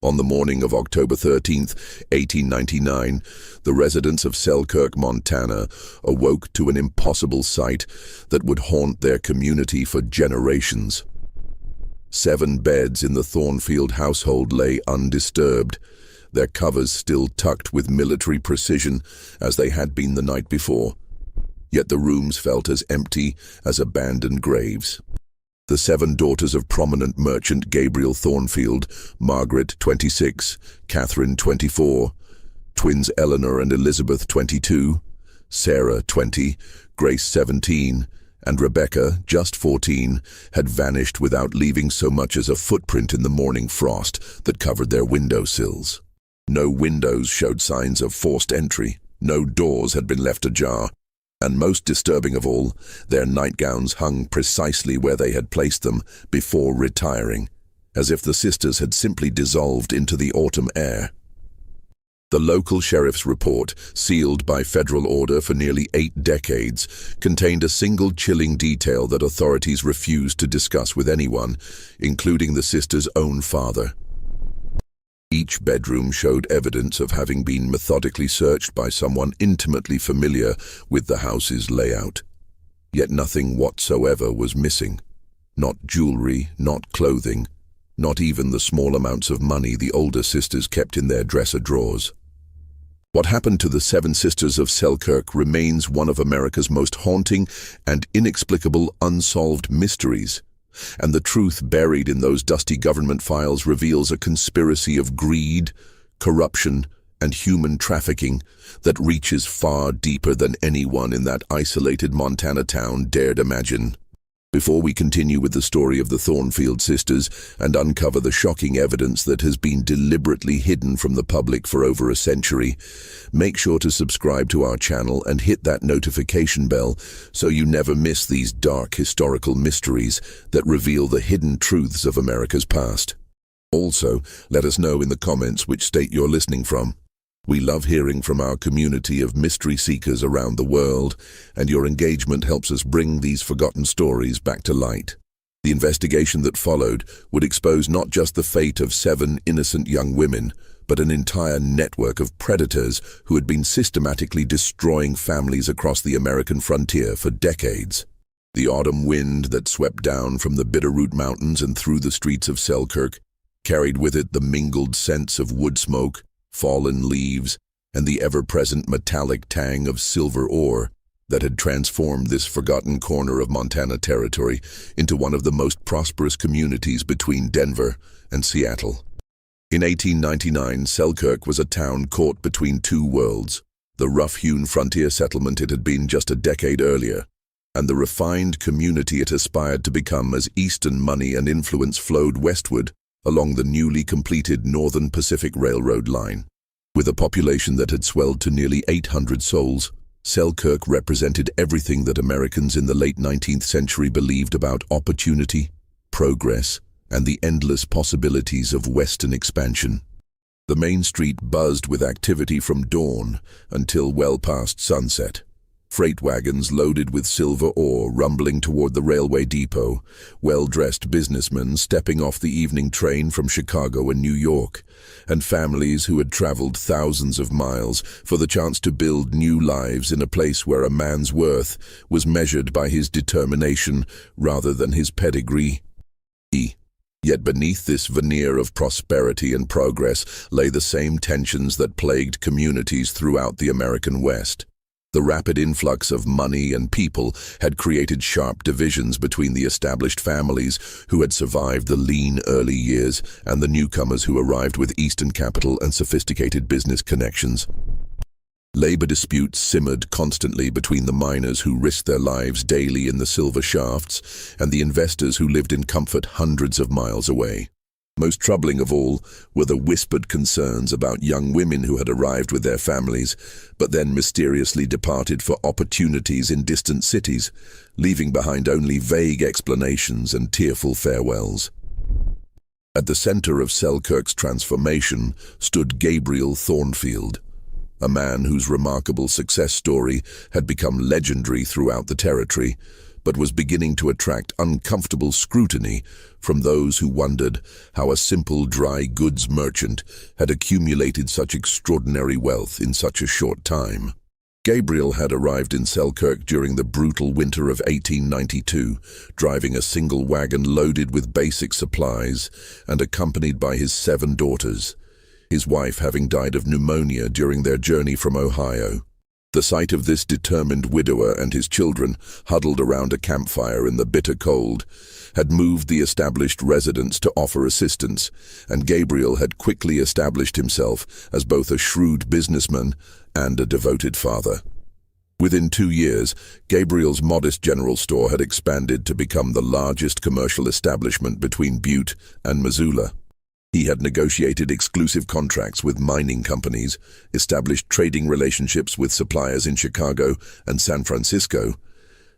On the morning of October 13th, 1899, the residents of Selkirk, Montana, awoke to an impossible sight that would haunt their community for generations. 7 beds in the Thornfield household lay undisturbed, their covers still tucked with military precision as they had been the night before. Yet the rooms felt as empty as abandoned graves. The 7 daughters of prominent merchant Gabriel Thornfield, Margaret, 26, Catherine, 24, twins Eleanor and Elizabeth, 22, Sarah, 20, Grace, 17, and Rebecca, just 14, had vanished without leaving so much as a footprint in the morning frost that covered their windowsills. No windows showed signs of forced entry, no doors had been left ajar, and most disturbing of all, their nightgowns hung precisely where they had placed them before retiring, as if the sisters had simply dissolved into the autumn air. The local sheriff's report, sealed by federal order for nearly 8 decades, contained a single chilling detail that authorities refused to discuss with anyone, including the sisters' own father. Each bedroom showed evidence of having been methodically searched by someone intimately familiar with the house's layout. Yet nothing whatsoever was missing. Not jewelry, not clothing, not even the small amounts of money the older sisters kept in their dresser drawers. What happened to the 7 sisters of Selkirk remains one of America's most haunting and inexplicable unsolved mysteries. And the truth buried in those dusty government files reveals a conspiracy of greed, corruption, and human trafficking that reaches far deeper than anyone in that isolated Montana town dared imagine. Before we continue with the story of the Thornfield sisters and uncover the shocking evidence that has been deliberately hidden from the public for over a century, make sure to subscribe to our channel and hit that notification bell so you never miss these dark historical mysteries that reveal the hidden truths of America's past. Also, let us know in the comments which state you're listening from. We love hearing from our community of mystery seekers around the world, and your engagement helps us bring these forgotten stories back to light. The investigation that followed would expose not just the fate of 7 innocent young women, but an entire network of predators who had been systematically destroying families across the American frontier for decades. The autumn wind that swept down from the Bitterroot Mountains and through the streets of Selkirk carried with it the mingled scents of wood smoke, fallen leaves, and the ever-present metallic tang of silver ore that had transformed this forgotten corner of Montana territory into one of the most prosperous communities between Denver and Seattle. In 1899, Selkirk was a town caught between 2 worlds, the rough-hewn frontier settlement it had been just a decade earlier, and the refined community it aspired to become as Eastern money and influence flowed westward along the newly completed Northern Pacific Railroad line. With a population that had swelled to nearly 800 souls, Selkirk represented everything that Americans in the late 19th century believed about opportunity, progress, and the endless possibilities of Western expansion. The main street buzzed with activity from dawn until well past sunset. Freight wagons loaded with silver ore rumbling toward the railway depot, well-dressed businessmen stepping off the evening train from Chicago and New York, and families who had traveled thousands of miles for the chance to build new lives in a place where a man's worth was measured by his determination rather than his pedigree. Yet beneath this veneer of prosperity and progress lay the same tensions that plagued communities throughout the American West. The rapid influx of money and people had created sharp divisions between the established families who had survived the lean early years and the newcomers who arrived with Eastern capital and sophisticated business connections. Labor disputes simmered constantly between the miners who risked their lives daily in the silver shafts and the investors who lived in comfort hundreds of miles away. Most troubling of all were the whispered concerns about young women who had arrived with their families, but then mysteriously departed for opportunities in distant cities, leaving behind only vague explanations and tearful farewells. At the center of Selkirk's transformation stood Gabriel Thornfield, a man whose remarkable success story had become legendary throughout the territory, but was beginning to attract uncomfortable scrutiny from those who wondered how a simple dry goods merchant had accumulated such extraordinary wealth in such a short time. Gabriel had arrived in Selkirk during the brutal winter of 1892, driving a single wagon loaded with basic supplies and accompanied by his 7 daughters, his wife having died of pneumonia during their journey from Ohio. The sight of this determined widower and his children, huddled around a campfire in the bitter cold, had moved the established residents to offer assistance, and Gabriel had quickly established himself as both a shrewd businessman and a devoted father. Within 2 years, Gabriel's modest general store had expanded to become the largest commercial establishment between Butte and Missoula. He had negotiated exclusive contracts with mining companies, established trading relationships with suppliers in Chicago and San Francisco,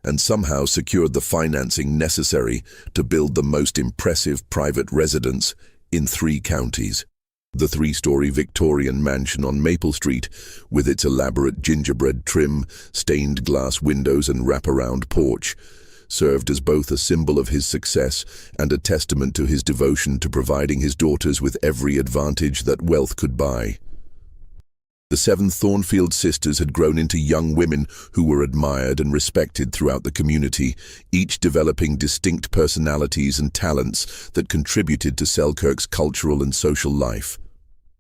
and somehow secured the financing necessary to build the most impressive private residence in 3 counties. The 3-story Victorian mansion on Maple Street, with its elaborate gingerbread trim, stained glass windows and wraparound porch, served as both a symbol of his success and a testament to his devotion to providing his daughters with every advantage that wealth could buy. The 7 Thornfield sisters had grown into young women who were admired and respected throughout the community, each developing distinct personalities and talents that contributed to Selkirk's cultural and social life.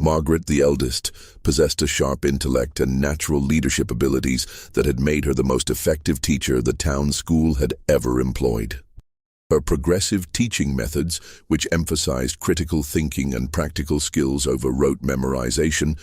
Margaret, the eldest, possessed a sharp intellect and natural leadership abilities that had made her the most effective teacher the town school had ever employed. Her progressive teaching methods, which emphasized critical thinking and practical skills over rote memorization,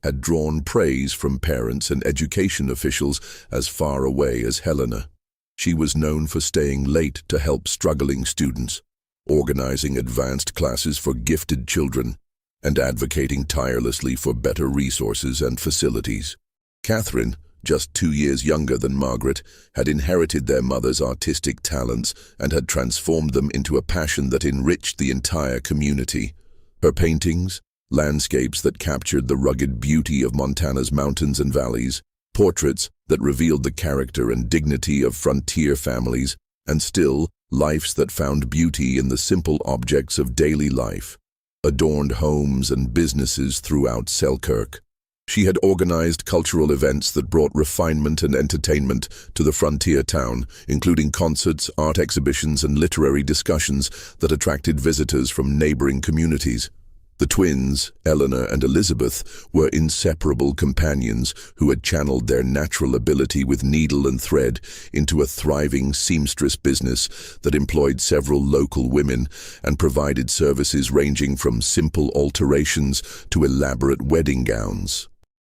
had drawn praise from parents and education officials as far away as Helena. She was known for staying late to help struggling students, organizing advanced classes for gifted children, and advocating tirelessly for better resources and facilities. Catherine, just 2 years younger than Margaret, had inherited their mother's artistic talents and had transformed them into a passion that enriched the entire community. Her paintings, landscapes that captured the rugged beauty of Montana's mountains and valleys, portraits that revealed the character and dignity of frontier families, and still, lives that found beauty in the simple objects of daily life, adorned homes and businesses throughout Selkirk. She had organized cultural events that brought refinement and entertainment to the frontier town, including concerts, art exhibitions, and literary discussions that attracted visitors from neighboring communities. The twins, Eleanor and Elizabeth, were inseparable companions who had channeled their natural ability with needle and thread into a thriving seamstress business that employed several local women and provided services ranging from simple alterations to elaborate wedding gowns.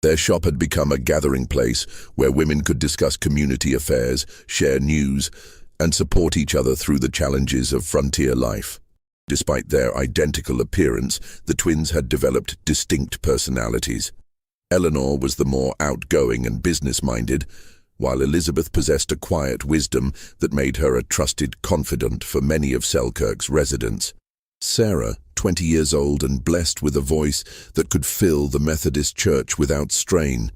Their shop had become a gathering place where women could discuss community affairs, share news, and support each other through the challenges of frontier life. Despite their identical appearance, the twins had developed distinct personalities. Eleanor was the more outgoing and business-minded, while Elizabeth possessed a quiet wisdom that made her a trusted confidant for many of Selkirk's residents. Sarah, 20 years old and blessed with a voice that could fill the Methodist Church without strain,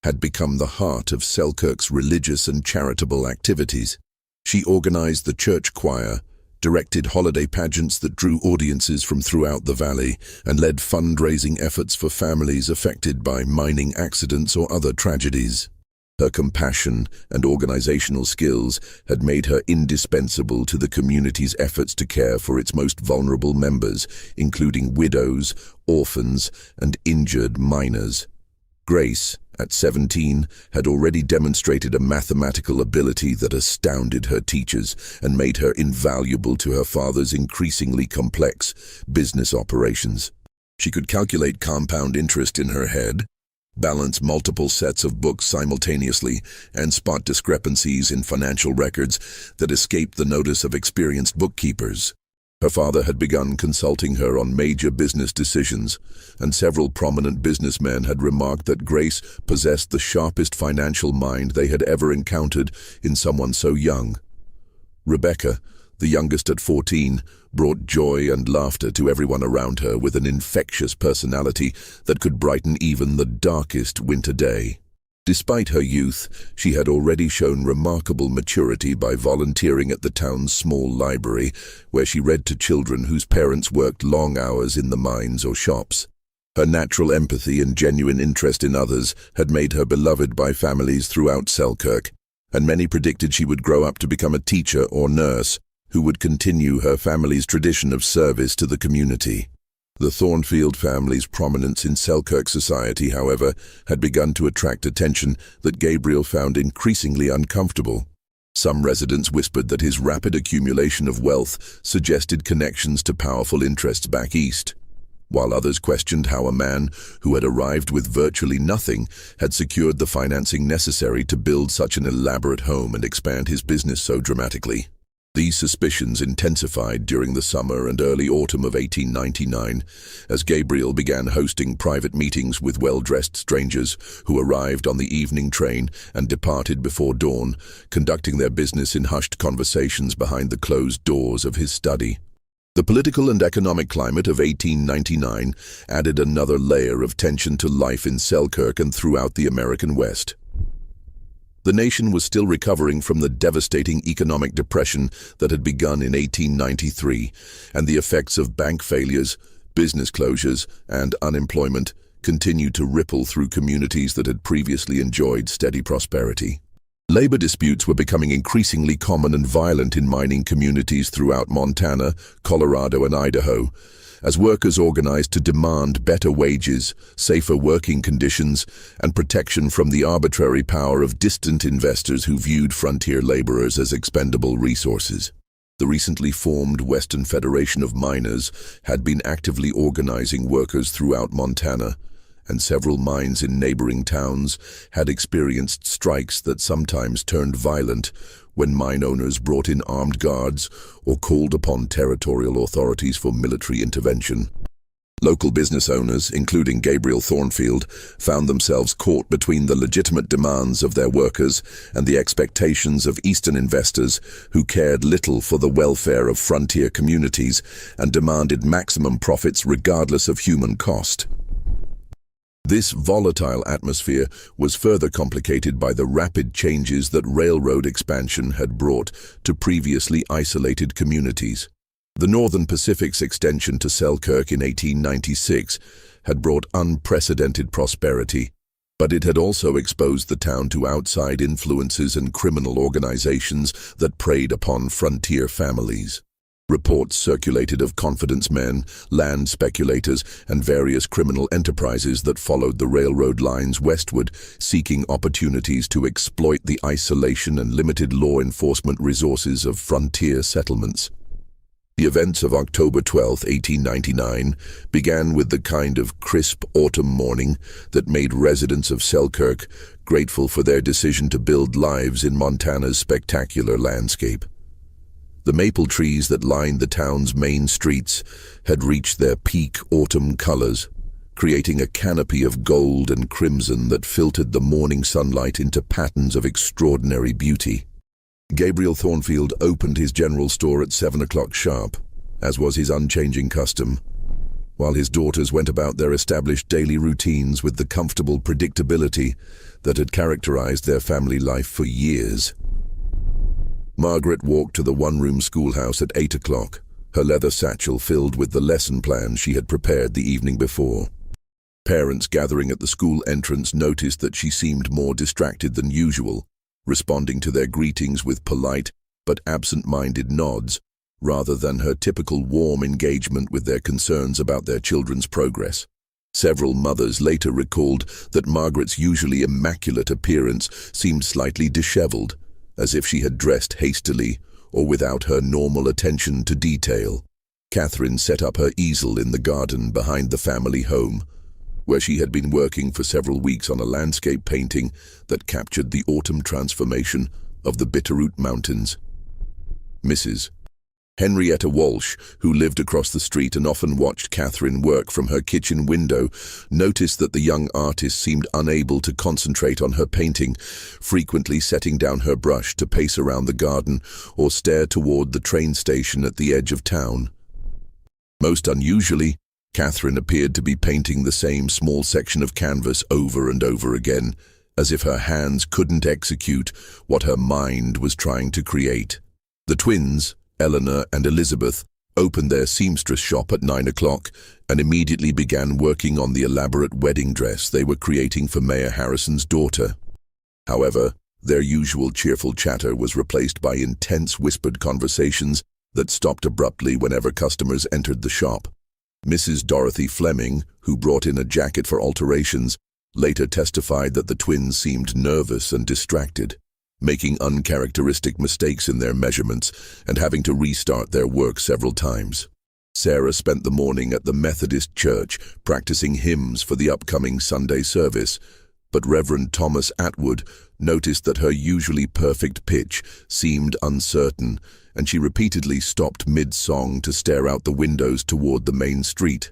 had become the heart of Selkirk's religious and charitable activities. She organized the church choir, directed holiday pageants that drew audiences from throughout the valley, and led fundraising efforts for families affected by mining accidents or other tragedies. Her compassion and organizational skills had made her indispensable to the community's efforts to care for its most vulnerable members, including widows, orphans, and injured miners. Grace, at 17, had already demonstrated a mathematical ability that astounded her teachers and made her invaluable to her father's increasingly complex business operations. She could calculate compound interest in her head, balance multiple sets of books simultaneously, and spot discrepancies in financial records that escaped the notice of experienced bookkeepers. Her father had begun consulting her on major business decisions, and several prominent businessmen had remarked that Grace possessed the sharpest financial mind they had ever encountered in someone so young. Rebecca, the youngest at 14, brought joy and laughter to everyone around her with an infectious personality that could brighten even the darkest winter day. Despite her youth, she had already shown remarkable maturity by volunteering at the town's small library, where she read to children whose parents worked long hours in the mines or shops. Her natural empathy and genuine interest in others had made her beloved by families throughout Selkirk, and many predicted she would grow up to become a teacher or nurse who would continue her family's tradition of service to the community. The Thornfield family's prominence in Selkirk society, however, had begun to attract attention that Gabriel found increasingly uncomfortable. Some residents whispered that his rapid accumulation of wealth suggested connections to powerful interests back east, while others questioned how a man who had arrived with virtually nothing had secured the financing necessary to build such an elaborate home and expand his business so dramatically. These suspicions intensified during the summer and early autumn of 1899, as Gabriel began hosting private meetings with well-dressed strangers who arrived on the evening train and departed before dawn, conducting their business in hushed conversations behind the closed doors of his study. The political and economic climate of 1899 added another layer of tension to life in Selkirk and throughout the American West. The nation was still recovering from the devastating economic depression that had begun in 1893, and the effects of bank failures, business closures, and unemployment continued to ripple through communities that had previously enjoyed steady prosperity. Labor disputes were becoming increasingly common and violent in mining communities throughout Montana, Colorado, and Idaho, as workers organized to demand better wages, safer working conditions, and protection from the arbitrary power of distant investors who viewed frontier laborers as expendable resources. The recently formed Western Federation of Miners had been actively organizing workers throughout Montana, and several mines in neighboring towns had experienced strikes that sometimes turned violent when mine owners brought in armed guards or called upon territorial authorities for military intervention. Local business owners, including Gabriel Thornfield, found themselves caught between the legitimate demands of their workers and the expectations of Eastern investors who cared little for the welfare of frontier communities and demanded maximum profits regardless of human cost. This volatile atmosphere was further complicated by the rapid changes that railroad expansion had brought to previously isolated communities. The Northern Pacific's extension to Selkirk in 1896 had brought unprecedented prosperity, but it had also exposed the town to outside influences and criminal organizations that preyed upon frontier families. Reports circulated of confidence men, land speculators, and various criminal enterprises that followed the railroad lines westward, seeking opportunities to exploit the isolation and limited law enforcement resources of frontier settlements. The events of October 12, 1899, began with the kind of crisp autumn morning that made residents of Selkirk grateful for their decision to build lives in Montana's spectacular landscape. The maple trees that lined the town's main streets had reached their peak autumn colors, creating a canopy of gold and crimson that filtered the morning sunlight into patterns of extraordinary beauty. Gabriel Thornfield opened his general store at 7 o'clock sharp, as was his unchanging custom, while his daughters went about their established daily routines with the comfortable predictability that had characterized their family life for years. Margaret walked to the one-room schoolhouse at 8 o'clock, her leather satchel filled with the lesson plans she had prepared the evening before. Parents gathering at the school entrance noticed that she seemed more distracted than usual, responding to their greetings with polite but absent-minded nods, rather than her typical warm engagement with their concerns about their children's progress. Several mothers later recalled that Margaret's usually immaculate appearance seemed slightly disheveled, as if she had dressed hastily or without her normal attention to detail. Catherine set up her easel in the garden behind the family home, where she had been working for several weeks on a landscape painting that captured the autumn transformation of the Bitterroot Mountains. Mrs. Henrietta Walsh, who lived across the street and often watched Catherine work from her kitchen window, noticed that the young artist seemed unable to concentrate on her painting, frequently setting down her brush to pace around the garden or stare toward the train station at the edge of town. Most unusually, Catherine appeared to be painting the same small section of canvas over and over again, as if her hands couldn't execute what her mind was trying to create. The twins, Eleanor and Elizabeth, opened their seamstress shop at 9 o'clock and immediately began working on the elaborate wedding dress they were creating for Mayor Harrison's daughter. However, their usual cheerful chatter was replaced by intense whispered conversations that stopped abruptly whenever customers entered the shop. Mrs. Dorothy Fleming, who brought in a jacket for alterations, later testified that the twins seemed nervous and distracted, making uncharacteristic mistakes in their measurements and having to restart their work several times. Sarah spent the morning at the Methodist church practicing hymns for the upcoming Sunday service, but Reverend Thomas Atwood noticed that her usually perfect pitch seemed uncertain, and she repeatedly stopped mid-song to stare out the windows toward the main street.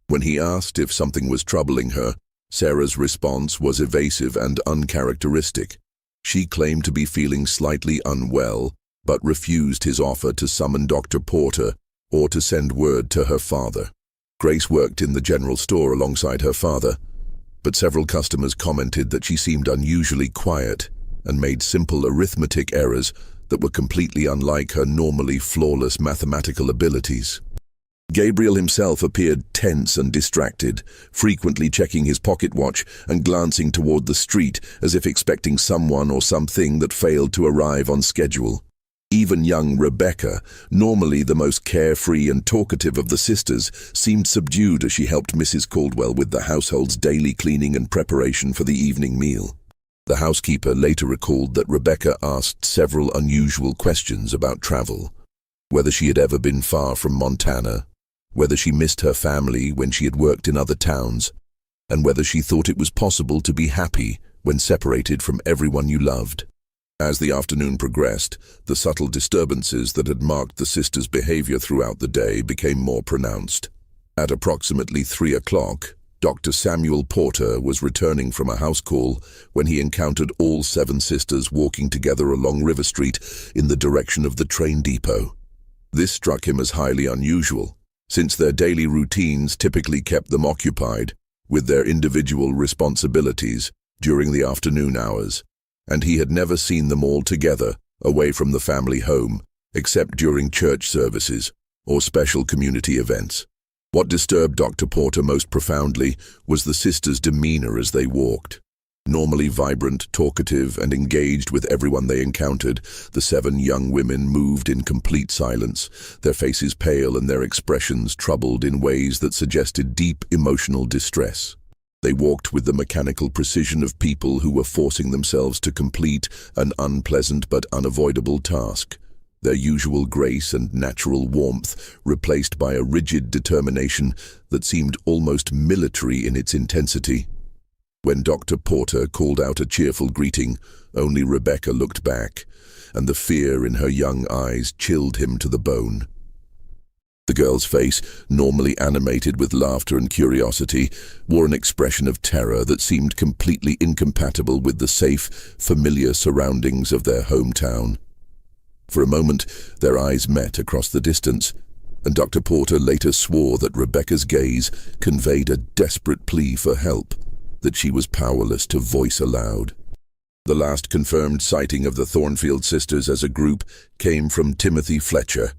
When he asked if something was troubling her, Sarah's response was evasive and uncharacteristic. She claimed to be feeling slightly unwell, but refused his offer to summon Dr. Porter or to send word to her father. Grace worked in the general store alongside her father, but several customers commented that she seemed unusually quiet and made simple arithmetic errors that were completely unlike her normally flawless mathematical abilities. Gabriel himself appeared tense and distracted, frequently checking his pocket watch and glancing toward the street as if expecting someone or something that failed to arrive on schedule. Even young Rebecca, normally the most carefree and talkative of the sisters, seemed subdued as she helped Mrs. Caldwell with the household's daily cleaning and preparation for the evening meal. The housekeeper later recalled that Rebecca asked several unusual questions about travel, whether she had ever been far from Montana, whether she missed her family when she had worked in other towns, and whether she thought it was possible to be happy when separated from everyone you loved. As the afternoon progressed, the subtle disturbances that had marked the sisters' behavior throughout the day became more pronounced. At approximately 3 o'clock, Dr. Samuel Porter was returning from a house call when he encountered all 7 sisters walking together along River Street in the direction of the train depot. This struck him as highly unusual, since their daily routines typically kept them occupied with their individual responsibilities during the afternoon hours, and he had never seen them all together away from the family home except during church services or special community events. What disturbed Dr. Porter most profoundly was the sisters' demeanor as they walked. Normally vibrant, talkative, and engaged with everyone they encountered, the 7 young women moved in complete silence, their faces pale and their expressions troubled in ways that suggested deep emotional distress. They walked with the mechanical precision of people who were forcing themselves to complete an unpleasant but unavoidable task, their usual grace and natural warmth replaced by a rigid determination that seemed almost military in its intensity. When Dr. Porter called out a cheerful greeting, only Rebecca looked back, and the fear in her young eyes chilled him to the bone. The girl's face, normally animated with laughter and curiosity, wore an expression of terror that seemed completely incompatible with the safe, familiar surroundings of their hometown. For a moment, their eyes met across the distance, and Dr. Porter later swore that Rebecca's gaze conveyed a desperate plea for help that she was powerless to voice aloud. The last confirmed sighting of the Thornfield sisters as a group came from Timothy Fletcher,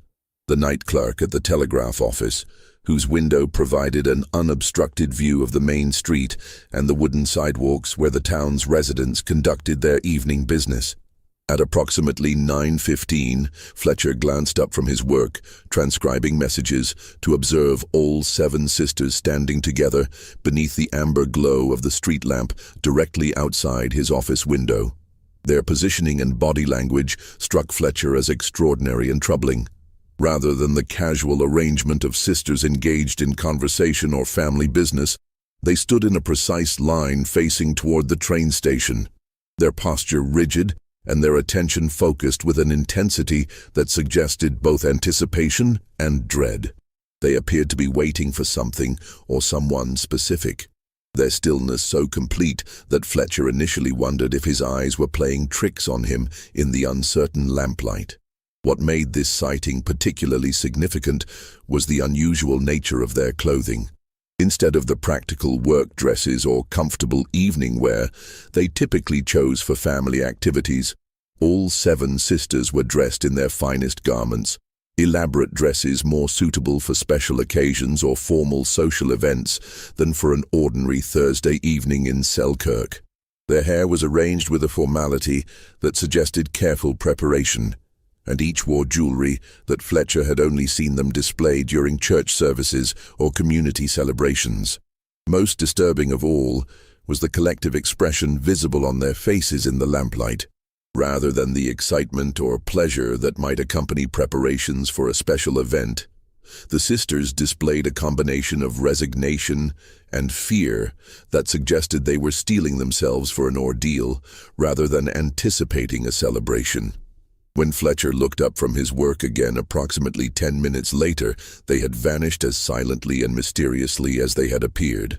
the night clerk at the telegraph office, whose window provided an unobstructed view of the main street and the wooden sidewalks where the town's residents conducted their evening business. At approximately 9:15, Fletcher glanced up from his work, transcribing messages, to observe all 7 sisters standing together beneath the amber glow of the street lamp directly outside his office window. Their positioning and body language struck Fletcher as extraordinary and troubling. Rather than the casual arrangement of sisters engaged in conversation or family business, they stood in a precise line facing toward the train station, their posture rigid and their attention focused with an intensity that suggested both anticipation and dread. They appeared to be waiting for something or someone specific, their stillness so complete that Fletcher initially wondered if his eyes were playing tricks on him in the uncertain lamplight. What made this sighting particularly significant was the unusual nature of their clothing. Instead of the practical work dresses or comfortable evening wear they typically chose for family activities, all 7 sisters were dressed in their finest garments, elaborate dresses more suitable for special occasions or formal social events than for an ordinary Thursday evening in Selkirk. Their hair was arranged with a formality that suggested careful preparation, and each wore jewelry that Fletcher had only seen them display during church services or community celebrations. Most disturbing of all was the collective expression visible on their faces in the lamplight. Rather than the excitement or pleasure that might accompany preparations for a special event, the sisters displayed a combination of resignation and fear that suggested they were steeling themselves for an ordeal rather than anticipating a celebration. When Fletcher looked up from his work again approximately 10 minutes later, they had vanished as silently and mysteriously as they had appeared.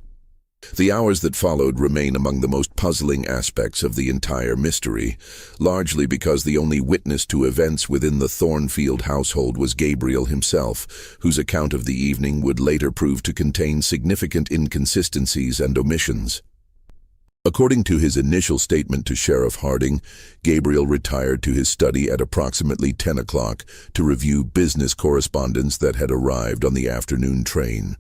The hours that followed remain among the most puzzling aspects of the entire mystery, largely because the only witness to events within the Thornfield household was Gabriel himself, whose account of the evening would later prove to contain significant inconsistencies and omissions. According to his initial statement to Sheriff Harding, Gabriel retired to his study at approximately 10 o'clock to review business correspondence that had arrived on the afternoon train.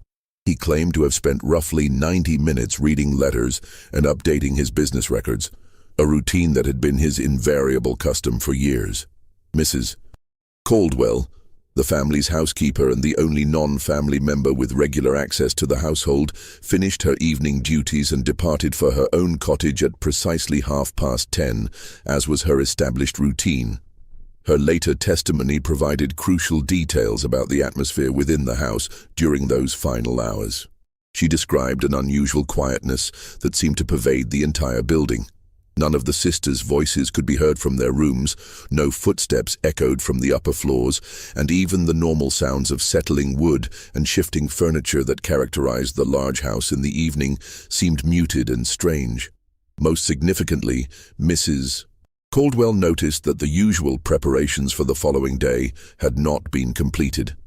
He claimed to have spent roughly 90 minutes reading letters and updating his business records, a routine that had been his invariable custom for years. Mrs. Caldwell, the family's housekeeper and the only non-family member with regular access to the household, finished her evening duties and departed for her own cottage at precisely 10:30, as was her established routine. Her later testimony provided crucial details about the atmosphere within the house during those final hours. She described an unusual quietness that seemed to pervade the entire building. None of the sisters' voices could be heard from their rooms, no footsteps echoed from the upper floors, and even the normal sounds of settling wood and shifting furniture that characterized the large house in the evening seemed muted and strange. Most significantly, Mrs. Caldwell noticed that the usual preparations for the following day had not been completed.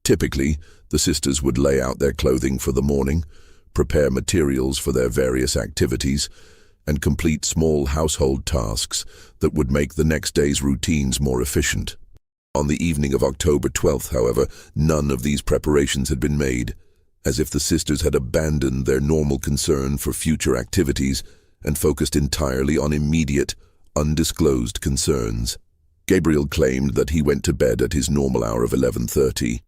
Typically, the sisters would lay out their clothing for the morning, prepare materials for their various activities, and complete small household tasks that would make the next day's routines more efficient. On the evening of October 12th, however, none of these preparations had been made, as if the sisters had abandoned their normal concern for future activities and focused entirely on immediate, undisclosed concerns. Gabriel claimed that he went to bed at his normal hour of 11:30,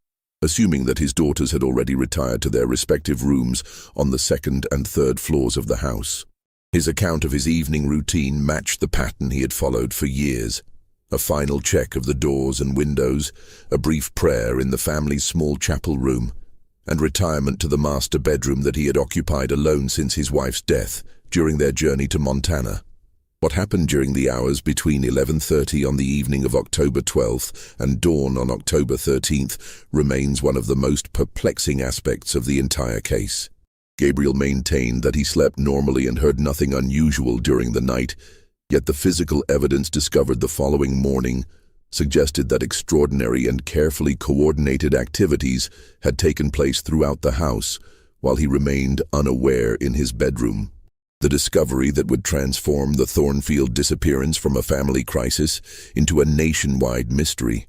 assuming that his daughters had already retired to their respective rooms on the 2nd and 3rd floors of the house. His account of his evening routine matched the pattern he had followed for years. A final check of the doors and windows, a brief prayer in the family's small chapel room, and retirement to the master bedroom that he had occupied alone since his wife's death during their journey to Montana. What happened during the hours between 11:30 on the evening of October 12th and dawn on October 13th remains one of the most perplexing aspects of the entire case. Gabriel maintained that he slept normally and heard nothing unusual during the night, yet the physical evidence discovered the following morning suggested that extraordinary and carefully coordinated activities had taken place throughout the house while he remained unaware in his bedroom. The discovery that would transform the Thornfield disappearance from a family crisis into a nationwide mystery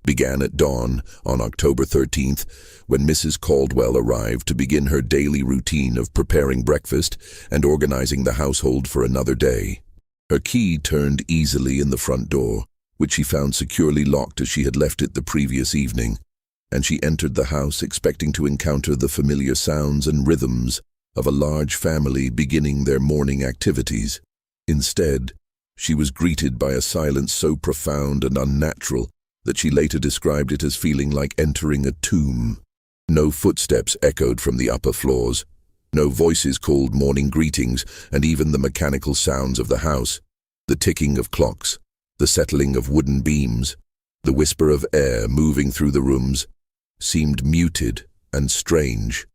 began at dawn on October 13th when Mrs. Caldwell arrived to begin her daily routine of preparing breakfast and organizing the household for another day. Her key turned easily in the front door, which she found securely locked as she had left it the previous evening, and she entered the house expecting to encounter the familiar sounds and rhythms of a large family beginning their morning activities. Instead, she was greeted by a silence so profound and unnatural that she later described it as feeling like entering a tomb. No footsteps echoed from the upper floors, no voices called morning greetings, and even the mechanical sounds of the house, the ticking of clocks, the settling of wooden beams, the whisper of air moving through the rooms, seemed muted and strange.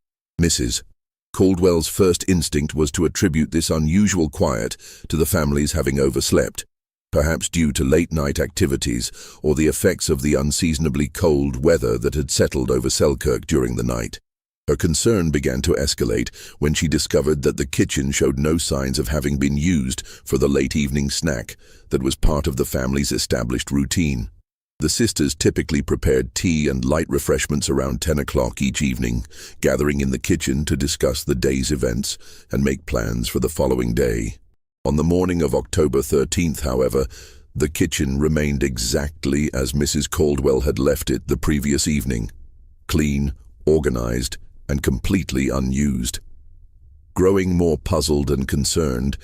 Mrs. Caldwell's first instinct was to attribute this unusual quiet to the family's having overslept, perhaps due to late-night activities or the effects of the unseasonably cold weather that had settled over Selkirk during the night. Her concern began to escalate when she discovered that the kitchen showed no signs of having been used for the late evening snack that was part of the family's established routine. The sisters typically prepared tea and light refreshments around 10 o'clock each evening, gathering in the kitchen to discuss the day's events and make plans for the following day. On the morning of October 13th, however, the kitchen remained exactly as Mrs. Caldwell had left it the previous evening: clean, organized, and completely unused. Growing more puzzled and concerned,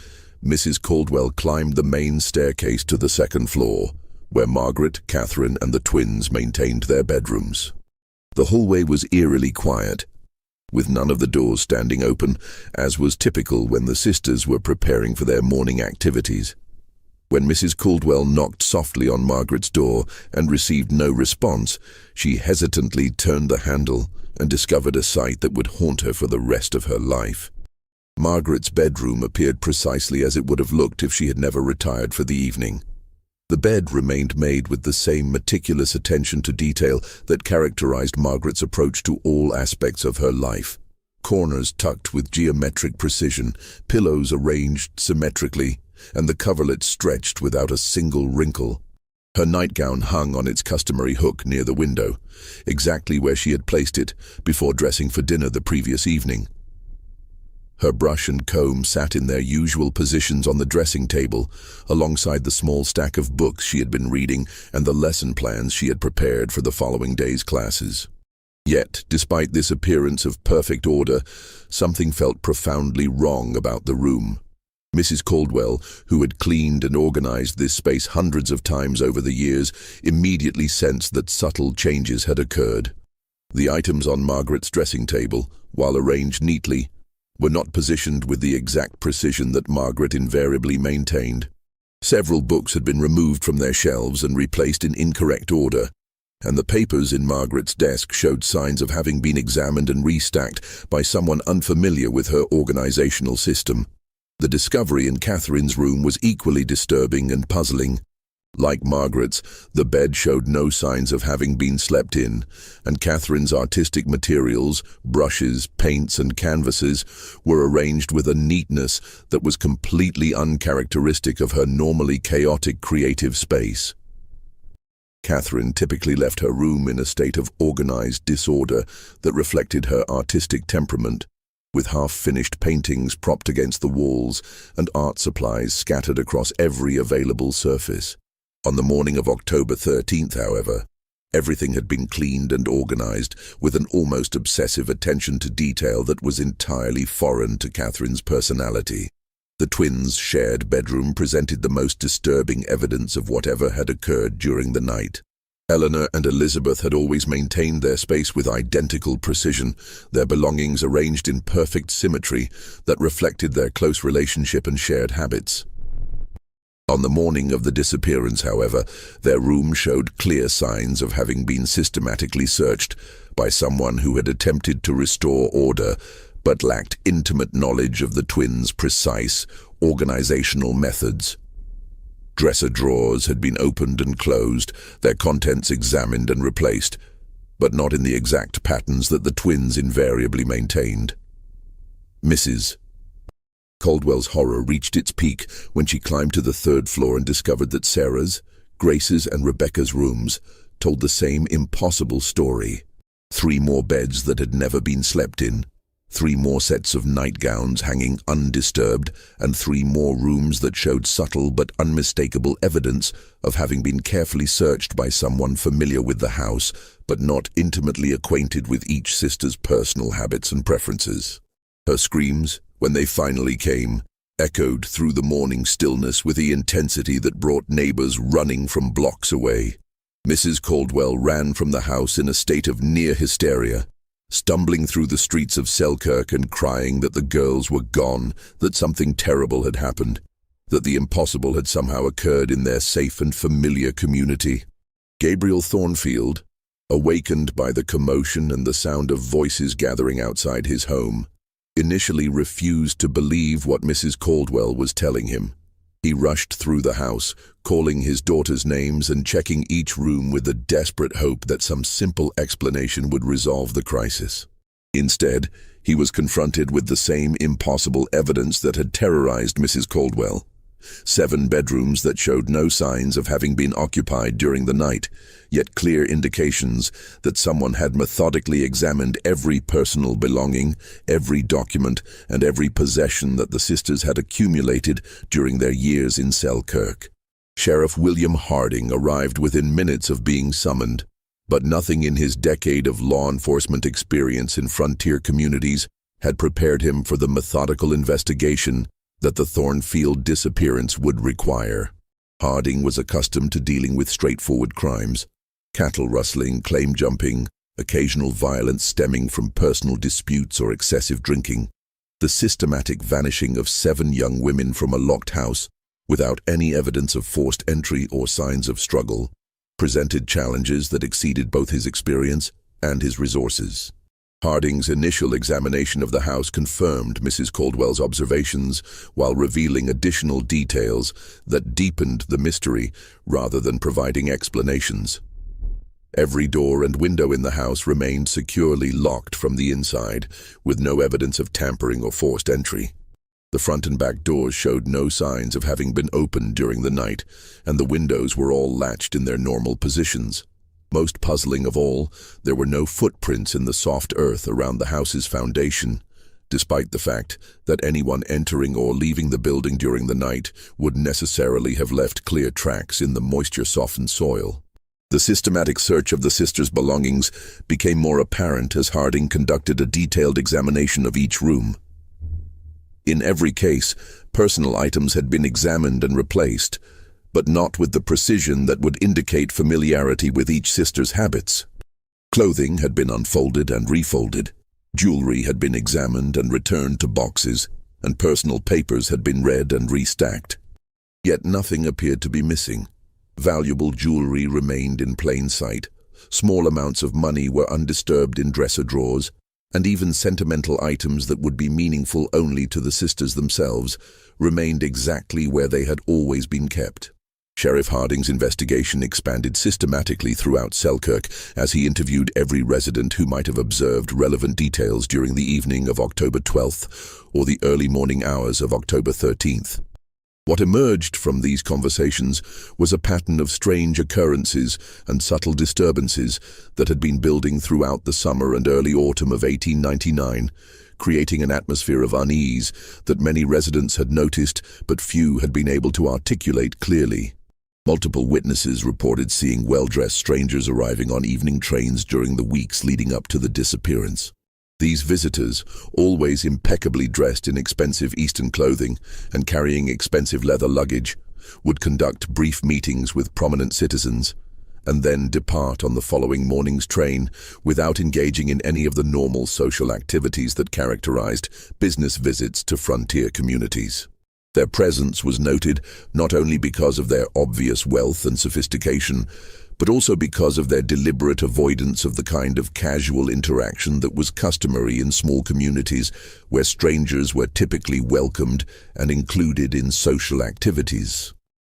Mrs. Caldwell climbed the main staircase to the second floor, where Margaret, Catherine, and the twins maintained their bedrooms. The hallway was eerily quiet, with none of the doors standing open, as was typical when the sisters were preparing for their morning activities. When Mrs. Caldwell knocked softly on Margaret's door and received no response, she hesitantly turned the handle and discovered a sight that would haunt her for the rest of her life. Margaret's bedroom appeared precisely as it would have looked if she had never retired for the evening. The bed remained made with the same meticulous attention to detail that characterized Margaret's approach to all aspects of her life. Corners tucked with geometric precision, pillows arranged symmetrically, and the coverlet stretched without a single wrinkle. Her nightgown hung on its customary hook near the window, exactly where she had placed it before dressing for dinner the previous evening. Her brush and comb sat in their usual positions on the dressing table, alongside the small stack of books she had been reading and the lesson plans she had prepared for the following day's classes. Yet, despite this appearance of perfect order, something felt profoundly wrong about the room. Mrs. Caldwell, who had cleaned and organized this space hundreds of times over the years, immediately sensed that subtle changes had occurred. The items on Margaret's dressing table, while arranged neatly, were not positioned with the exact precision that Margaret invariably maintained. Several books had been removed from their shelves and replaced in incorrect order, and the papers in Margaret's desk showed signs of having been examined and restacked by someone unfamiliar with her organizational system. The discovery in Catherine's room was equally disturbing and puzzling. Like Margaret's, the bed showed no signs of having been slept in, and Catherine's artistic materials, brushes, paints, and canvases were arranged with a neatness that was completely uncharacteristic of her normally chaotic creative space. Catherine typically left her room in a state of organized disorder that reflected her artistic temperament, with half-finished paintings propped against the walls and art supplies scattered across every available surface. On the morning of October 13th, however, everything had been cleaned and organized with an almost obsessive attention to detail that was entirely foreign to Catherine's personality. The twins' shared bedroom presented the most disturbing evidence of whatever had occurred during the night. Eleanor and Elizabeth had always maintained their space with identical precision, their belongings arranged in perfect symmetry that reflected their close relationship and shared habits. On the morning of the disappearance, however, their room showed clear signs of having been systematically searched by someone who had attempted to restore order, but lacked intimate knowledge of the twins' precise organizational methods. Dresser drawers had been opened and closed, their contents examined and replaced, but not in the exact patterns that the twins invariably maintained. Mrs. Caldwell's horror reached its peak when she climbed to the third floor and discovered that Sarah's, Grace's, and Rebecca's rooms told the same impossible story. 3 more beds that had never been slept in, 3 more sets of nightgowns hanging undisturbed, and 3 more rooms that showed subtle but unmistakable evidence of having been carefully searched by someone familiar with the house, but not intimately acquainted with each sister's personal habits and preferences. Her screams, when they finally came, echoed through the morning stillness with the intensity that brought neighbors running from blocks away. Mrs. Caldwell ran from the house in a state of near hysteria, stumbling through the streets of Selkirk and crying that the girls were gone, that something terrible had happened, that the impossible had somehow occurred in their safe and familiar community. Gabriel Thornfield, awakened by the commotion and the sound of voices gathering outside his home, initially refused to believe what Mrs. Caldwell was telling him. He rushed through the house, calling his daughters' names and checking each room with the desperate hope that some simple explanation would resolve the crisis. Instead, he was confronted with the same impossible evidence that had terrorized Mrs. Caldwell. 7 bedrooms that showed no signs of having been occupied during the night, yet clear indications that someone had methodically examined every personal belonging, every document, and every possession that the sisters had accumulated during their years in Selkirk. Sheriff William Harding arrived within minutes of being summoned, but nothing in his decade of law enforcement experience in frontier communities had prepared him for the methodical investigation that the Thornfield disappearance would require. Harding was accustomed to dealing with straightforward crimes: cattle rustling, claim jumping, occasional violence stemming from personal disputes or excessive drinking. The systematic vanishing of 7 young women from a locked house, without any evidence of forced entry or signs of struggle, presented challenges that exceeded both his experience and his resources. Harding's initial examination of the house confirmed Mrs. Caldwell's observations while revealing additional details that deepened the mystery rather than providing explanations. Every door and window in the house remained securely locked from the inside, with no evidence of tampering or forced entry. The front and back doors showed no signs of having been opened during the night, and the windows were all latched in their normal positions. Most puzzling of all, there were no footprints in the soft earth around the house's foundation, despite the fact that anyone entering or leaving the building during the night would necessarily have left clear tracks in the moisture-softened soil. The systematic search of the sisters' belongings became more apparent as Harding conducted a detailed examination of each room. In every case, personal items had been examined and replaced, but not with the precision that would indicate familiarity with each sister's habits. Clothing had been unfolded and refolded, jewelry had been examined and returned to boxes, and personal papers had been read and restacked. Yet nothing appeared to be missing. Valuable jewelry remained in plain sight, small amounts of money were undisturbed in dresser drawers, and even sentimental items that would be meaningful only to the sisters themselves remained exactly where they had always been kept. Sheriff Harding's investigation expanded systematically throughout Selkirk as he interviewed every resident who might have observed relevant details during the evening of October 12th or the early morning hours of October 13th. What emerged from these conversations was a pattern of strange occurrences and subtle disturbances that had been building throughout the summer and early autumn of 1899, creating an atmosphere of unease that many residents had noticed but few had been able to articulate clearly. Multiple witnesses reported seeing well-dressed strangers arriving on evening trains during the weeks leading up to the disappearance. These visitors, always impeccably dressed in expensive Eastern clothing and carrying expensive leather luggage, would conduct brief meetings with prominent citizens and then depart on the following morning's train without engaging in any of the normal social activities that characterized business visits to frontier communities. Their presence was noted not only because of their obvious wealth and sophistication, but also because of their deliberate avoidance of the kind of casual interaction that was customary in small communities where strangers were typically welcomed and included in social activities.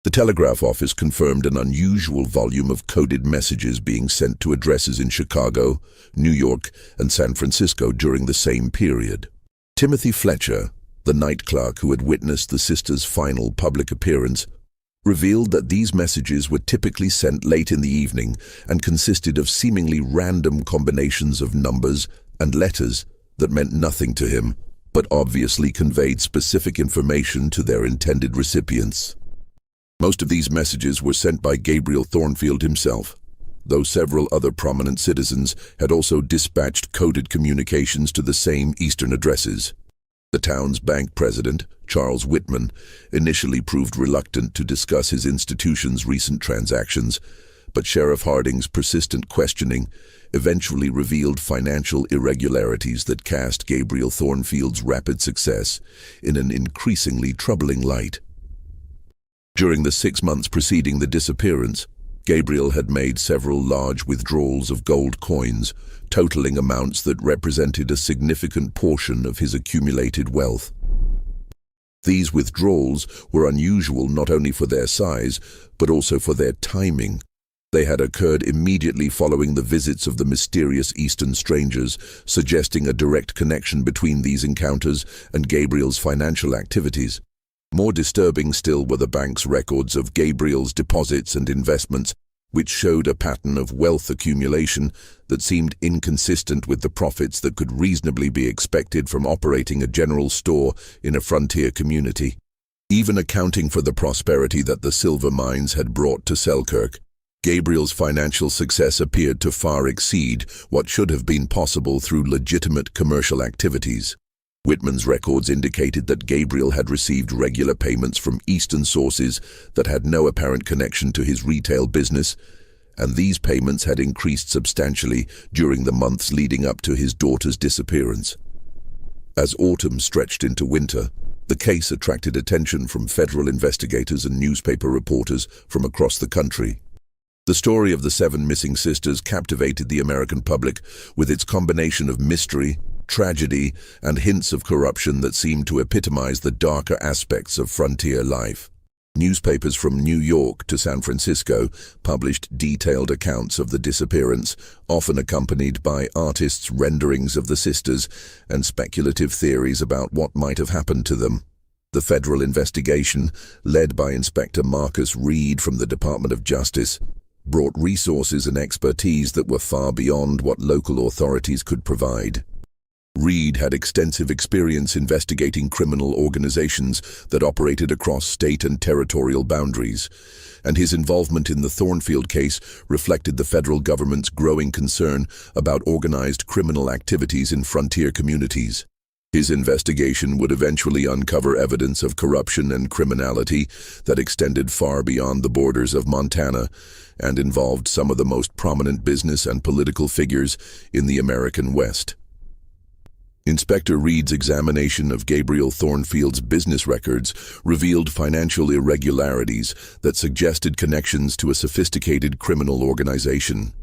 The telegraph office confirmed an unusual volume of coded messages being sent to addresses in Chicago, New York, and San Francisco during the same period. Timothy Fletcher, the night clerk who had witnessed the sisters' final public appearance, revealed that these messages were typically sent late in the evening and consisted of seemingly random combinations of numbers and letters that meant nothing to him, but obviously conveyed specific information to their intended recipients. Most of these messages were sent by Gabriel Thornfield himself, though several other prominent citizens had also dispatched coded communications to the same Eastern addresses. The town's bank president, Charles Whitman, initially proved reluctant to discuss his institution's recent transactions, but Sheriff Harding's persistent questioning eventually revealed financial irregularities that cast Gabriel Thornfield's rapid success in an increasingly troubling light. During the 6 months preceding the disappearance, Gabriel had made several large withdrawals of gold coins, totaling amounts that represented a significant portion of his accumulated wealth. These withdrawals were unusual not only for their size, but also for their timing. They had occurred immediately following the visits of the mysterious Eastern strangers, suggesting a direct connection between these encounters and Gabriel's financial activities. More disturbing still were the bank's records of Gabriel's deposits and investments, which showed a pattern of wealth accumulation that seemed inconsistent with the profits that could reasonably be expected from operating a general store in a frontier community. Even accounting for the prosperity that the silver mines had brought to Selkirk, Gabriel's financial success appeared to far exceed what should have been possible through legitimate commercial activities. Whitman's records indicated that Gabriel had received regular payments from Eastern sources that had no apparent connection to his retail business, and these payments had increased substantially during the months leading up to his daughter's disappearance. As autumn stretched into winter, the case attracted attention from federal investigators and newspaper reporters from across the country. The story of the 7 missing sisters captivated the American public with its combination of mystery, tragedy, and hints of corruption that seemed to epitomize the darker aspects of frontier life. Newspapers from New York to San Francisco published detailed accounts of the disappearance, often accompanied by artists' renderings of the sisters and speculative theories about what might have happened to them. The federal investigation, led by Inspector Marcus Reed from the Department of Justice, brought resources and expertise that were far beyond what local authorities could provide. Reed had extensive experience investigating criminal organizations that operated across state and territorial boundaries, and his involvement in the Thornfield case reflected the federal government's growing concern about organized criminal activities in frontier communities. His investigation would eventually uncover evidence of corruption and criminality that extended far beyond the borders of Montana and involved some of the most prominent business and political figures in the American West. Inspector Reed's examination of Gabriel Thornfield's business records revealed financial irregularities that suggested connections to a sophisticated criminal organization.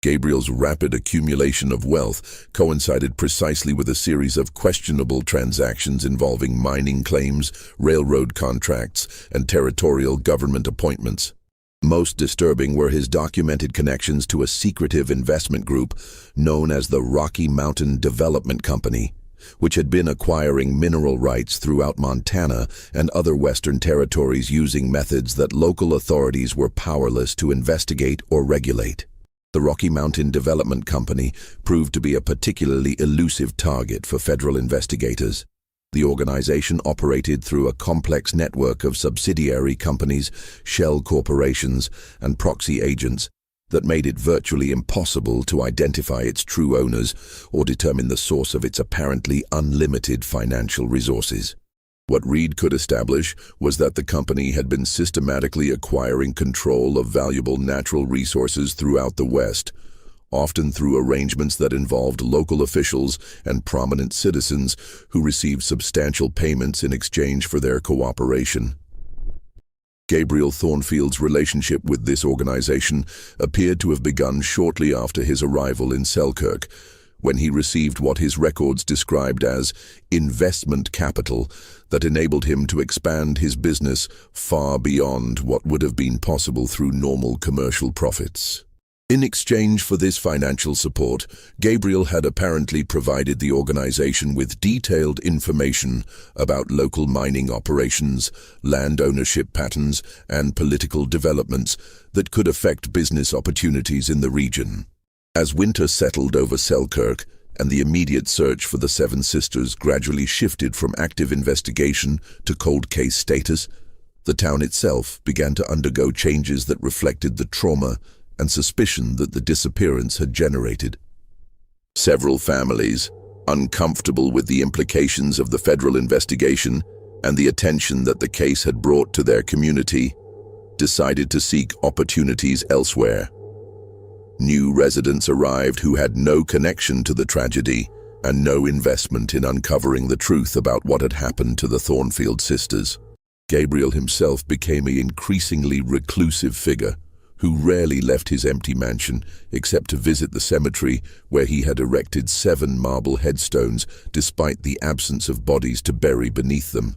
Gabriel's rapid accumulation of wealth coincided precisely with a series of questionable transactions involving mining claims, railroad contracts, and territorial government appointments. Most disturbing were his documented connections to a secretive investment group known as the Rocky Mountain Development Company, which had been acquiring mineral rights throughout Montana and other Western territories using methods that local authorities were powerless to investigate or regulate. The Rocky Mountain Development Company proved to be a particularly elusive target for federal investigators. The organization operated through a complex network of subsidiary companies, shell corporations, and proxy agents that made it virtually impossible to identify its true owners or determine the source of its apparently unlimited financial resources. What Reed could establish was that the company had been systematically acquiring control of valuable natural resources throughout the West, often through arrangements that involved local officials and prominent citizens who received substantial payments in exchange for their cooperation. Gabriel Thornfield's relationship with this organization appeared to have begun shortly after his arrival in Selkirk, when he received what his records described as investment capital that enabled him to expand his business far beyond what would have been possible through normal commercial profits. In exchange for this financial support, Gabriel had apparently provided the organization with detailed information about local mining operations, land ownership patterns, and political developments that could affect business opportunities in the region. As winter settled over Selkirk and the immediate search for the 7 sisters gradually shifted from active investigation to cold case status, the town itself began to undergo changes that reflected the trauma and suspicion that the disappearance had generated. Several families, uncomfortable with the implications of the federal investigation and the attention that the case had brought to their community, decided to seek opportunities elsewhere. New residents arrived who had no connection to the tragedy and no investment in uncovering the truth about what had happened to the Thornfield sisters. Gabriel himself became an increasingly reclusive figure who rarely left his empty mansion except to visit the cemetery where he had erected 7 marble headstones despite the absence of bodies to bury beneath them.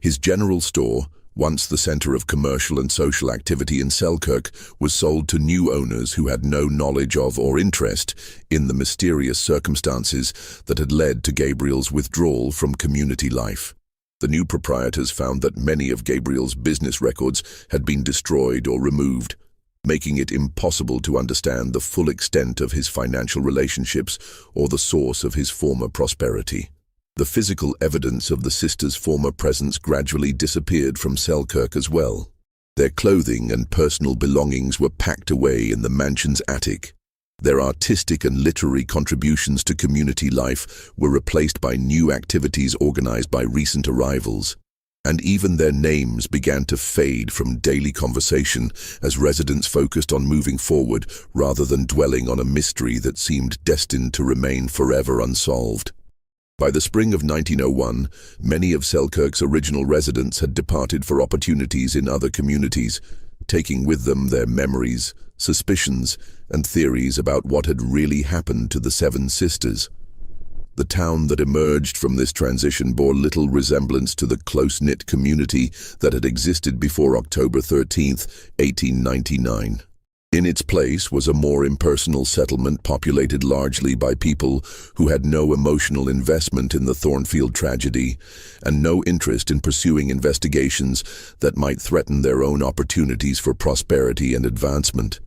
His general store, once the center of commercial and social activity in Selkirk, was sold to new owners who had no knowledge of or interest in the mysterious circumstances that had led to Gabriel's withdrawal from community life. The new proprietors found that many of Gabriel's business records had been destroyed or removed, making it impossible to understand the full extent of his financial relationships or the source of his former prosperity. The physical evidence of the sisters' former presence gradually disappeared from Selkirk as well. Their clothing and personal belongings were packed away in the mansion's attic. Their artistic and literary contributions to community life were replaced by new activities organized by recent arrivals. And even their names began to fade from daily conversation as residents focused on moving forward rather than dwelling on a mystery that seemed destined to remain forever unsolved. By the spring of 1901, many of Selkirk's original residents had departed for opportunities in other communities, taking with them their memories, suspicions, and theories about what had really happened to the Seven Sisters. The town that emerged from this transition bore little resemblance to the close-knit community that had existed before October 13, 1899. In its place was a more impersonal settlement populated largely by people who had no emotional investment in the Thornfield tragedy and no interest in pursuing investigations that might threaten their own opportunities for prosperity and advancement.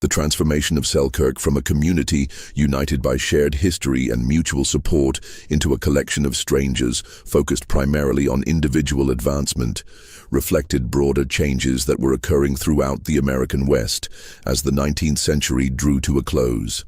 The transformation of Selkirk from a community united by shared history and mutual support into a collection of strangers focused primarily on individual advancement reflected broader changes that were occurring throughout the American West as the 19th century drew to a close.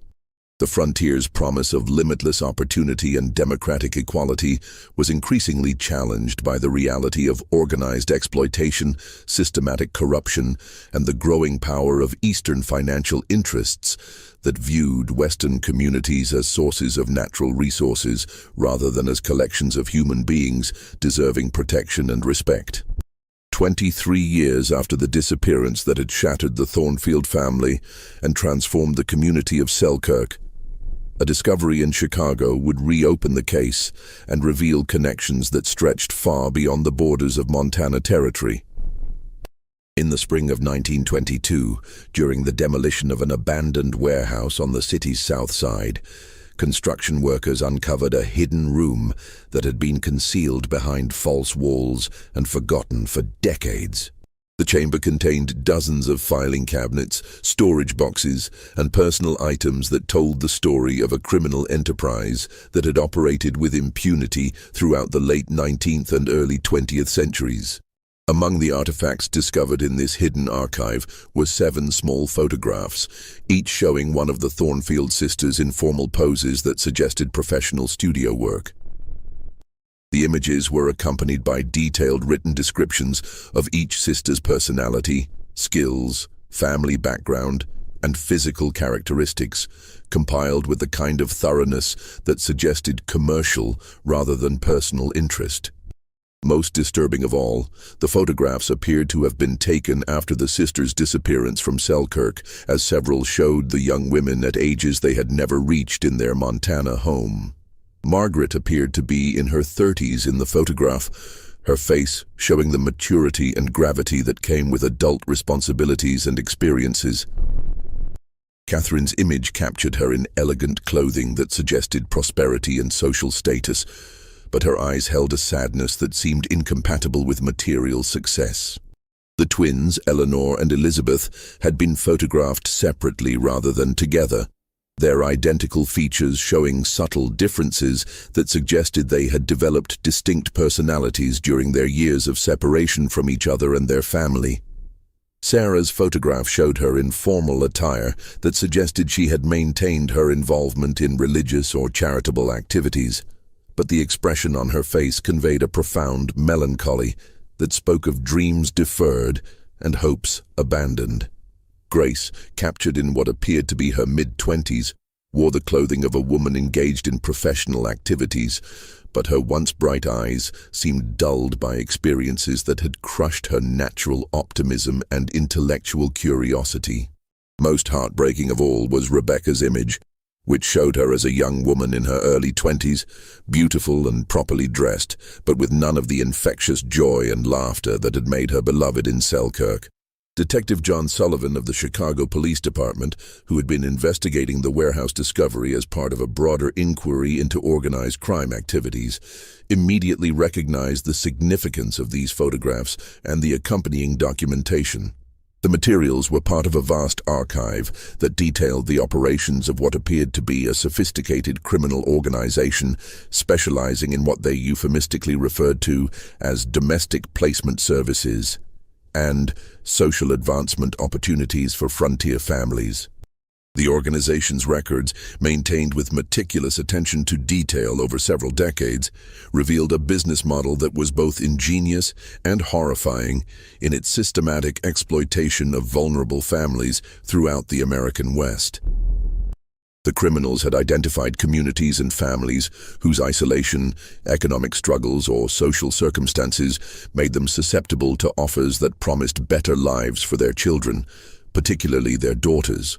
The frontier's promise of limitless opportunity and democratic equality was increasingly challenged by the reality of organized exploitation, systematic corruption, and the growing power of Eastern financial interests that viewed Western communities as sources of natural resources rather than as collections of human beings deserving protection and respect. 23 years after the disappearance that had shattered the Thornfield family and transformed the community of Selkirk, a discovery in Chicago would reopen the case and reveal connections that stretched far beyond the borders of Montana Territory. In the spring of 1922, during the demolition of an abandoned warehouse on the city's south side, construction workers uncovered a hidden room that had been concealed behind false walls and forgotten for decades. The chamber contained dozens of filing cabinets, storage boxes, and personal items that told the story of a criminal enterprise that had operated with impunity throughout the late 19th and early 20th centuries. Among the artifacts discovered in this hidden archive were 7 small photographs, each showing one of the Thornfield sisters in formal poses that suggested professional studio work. The images were accompanied by detailed written descriptions of each sister's personality, skills, family background, and physical characteristics, compiled with the kind of thoroughness that suggested commercial rather than personal interest. Most disturbing of all, the photographs appeared to have been taken after the sisters' disappearance from Selkirk, as several showed the young women at ages they had never reached in their Montana home. Margaret appeared to be in her 30s in the photograph, her face showing the maturity and gravity that came with adult responsibilities and experiences. Catherine's image captured her in elegant clothing that suggested prosperity and social status, but her eyes held a sadness that seemed incompatible with material success. The twins, Eleanor and Elizabeth, had been photographed separately rather than together, their identical features showing subtle differences that suggested they had developed distinct personalities during their years of separation from each other and their family. Sarah's photograph showed her in formal attire that suggested she had maintained her involvement in religious or charitable activities, but the expression on her face conveyed a profound melancholy that spoke of dreams deferred and hopes abandoned. Grace, captured in what appeared to be her mid-20s, wore the clothing of a woman engaged in professional activities, but her once bright eyes seemed dulled by experiences that had crushed her natural optimism and intellectual curiosity. Most heartbreaking of all was Rebecca's image, which showed her as a young woman in her early 20s, beautiful and properly dressed, but with none of the infectious joy and laughter that had made her beloved in Selkirk. Detective John Sullivan of the Chicago Police Department, who had been investigating the warehouse discovery as part of a broader inquiry into organized crime activities, immediately recognized the significance of these photographs and the accompanying documentation. The materials were part of a vast archive that detailed the operations of what appeared to be a sophisticated criminal organization specializing in what they euphemistically referred to as domestic placement services and social advancement opportunities for frontier families. The organization's records, maintained with meticulous attention to detail over several decades, revealed a business model that was both ingenious and horrifying in its systematic exploitation of vulnerable families throughout the American West. The criminals had identified communities and families whose isolation, economic struggles, or social circumstances made them susceptible to offers that promised better lives for their children, particularly their daughters.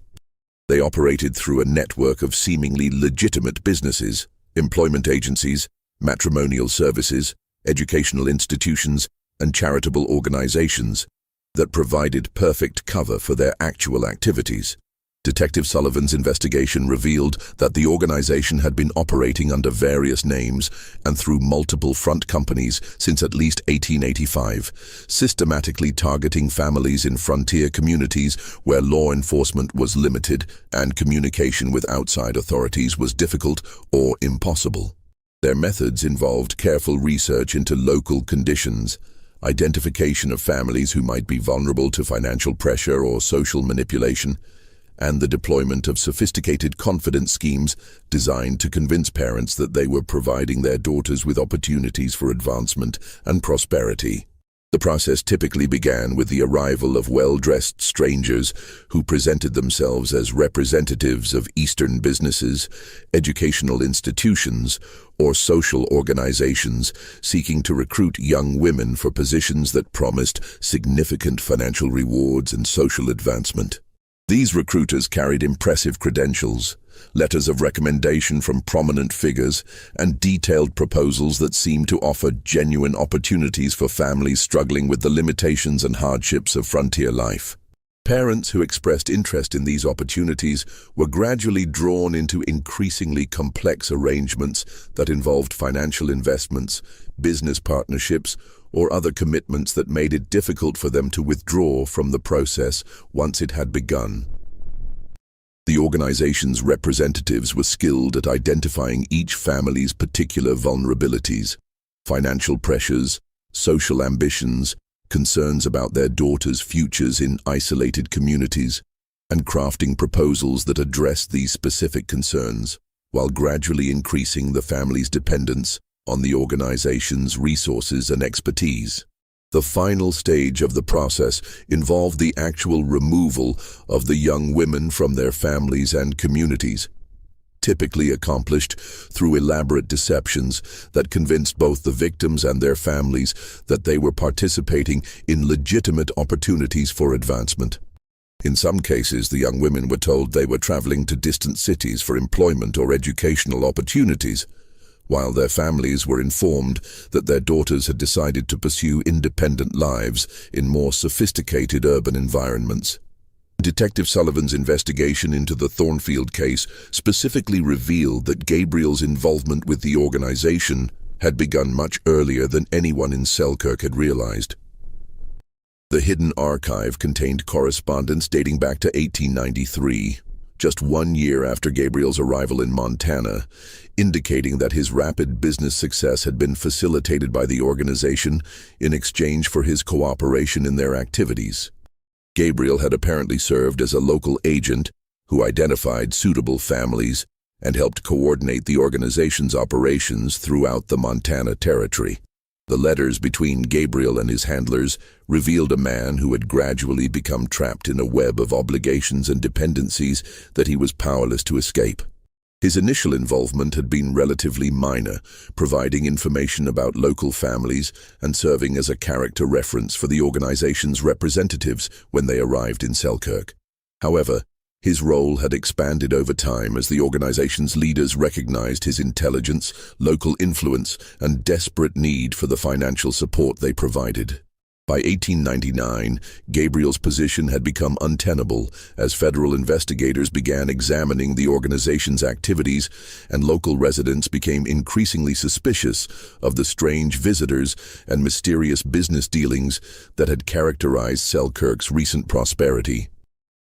They operated through a network of seemingly legitimate businesses, employment agencies, matrimonial services, educational institutions, and charitable organizations that provided perfect cover for their actual activities. Detective Sullivan's investigation revealed that the organization had been operating under various names and through multiple front companies since at least 1885, systematically targeting families in frontier communities where law enforcement was limited and communication with outside authorities was difficult or impossible. Their methods involved careful research into local conditions, identification of families who might be vulnerable to financial pressure or social manipulation, and the deployment of sophisticated confidence schemes designed to convince parents that they were providing their daughters with opportunities for advancement and prosperity. The process typically began with the arrival of well-dressed strangers who presented themselves as representatives of Eastern businesses, educational institutions, or social organizations seeking to recruit young women for positions that promised significant financial rewards and social advancement. These recruiters carried impressive credentials, letters of recommendation from prominent figures, and detailed proposals that seemed to offer genuine opportunities for families struggling with the limitations and hardships of frontier life. Parents who expressed interest in these opportunities were gradually drawn into increasingly complex arrangements that involved financial investments, business partnerships, or other commitments that made it difficult for them to withdraw from the process once it had begun. The organization's representatives were skilled at identifying each family's particular vulnerabilities, financial pressures, social ambitions, concerns about their daughters' futures in isolated communities, and crafting proposals that addressed these specific concerns, while gradually increasing the family's dependence on the organization's resources and expertise. The final stage of the process involved the actual removal of the young women from their families and communities, typically accomplished through elaborate deceptions that convinced both the victims and their families that they were participating in legitimate opportunities for advancement. In some cases, the young women were told they were traveling to distant cities for employment or educational opportunities, while their families were informed that their daughters had decided to pursue independent lives in more sophisticated urban environments. Detective Sullivan's investigation into the Thornfield case specifically revealed that Gabriel's involvement with the organization had begun much earlier than anyone in Selkirk had realized. The hidden archive contained correspondence dating back to 1893, just 1 year after Gabriel's arrival in Montana, indicating that his rapid business success had been facilitated by the organization in exchange for his cooperation in their activities. Gabriel had apparently served as a local agent who identified suitable families and helped coordinate the organization's operations throughout the Montana Territory. The letters between Gabriel and his handlers revealed a man who had gradually become trapped in a web of obligations and dependencies that he was powerless to escape. His initial involvement had been relatively minor, providing information about local families and serving as a character reference for the organization's representatives when they arrived in Selkirk. However, His role had expanded over time as the organization's leaders recognized his intelligence, local influence, and desperate need for the financial support they provided. By 1899, Gabriel's position had become untenable as federal investigators began examining the organization's activities, and local residents became increasingly suspicious of the strange visitors and mysterious business dealings that had characterized Selkirk's recent prosperity.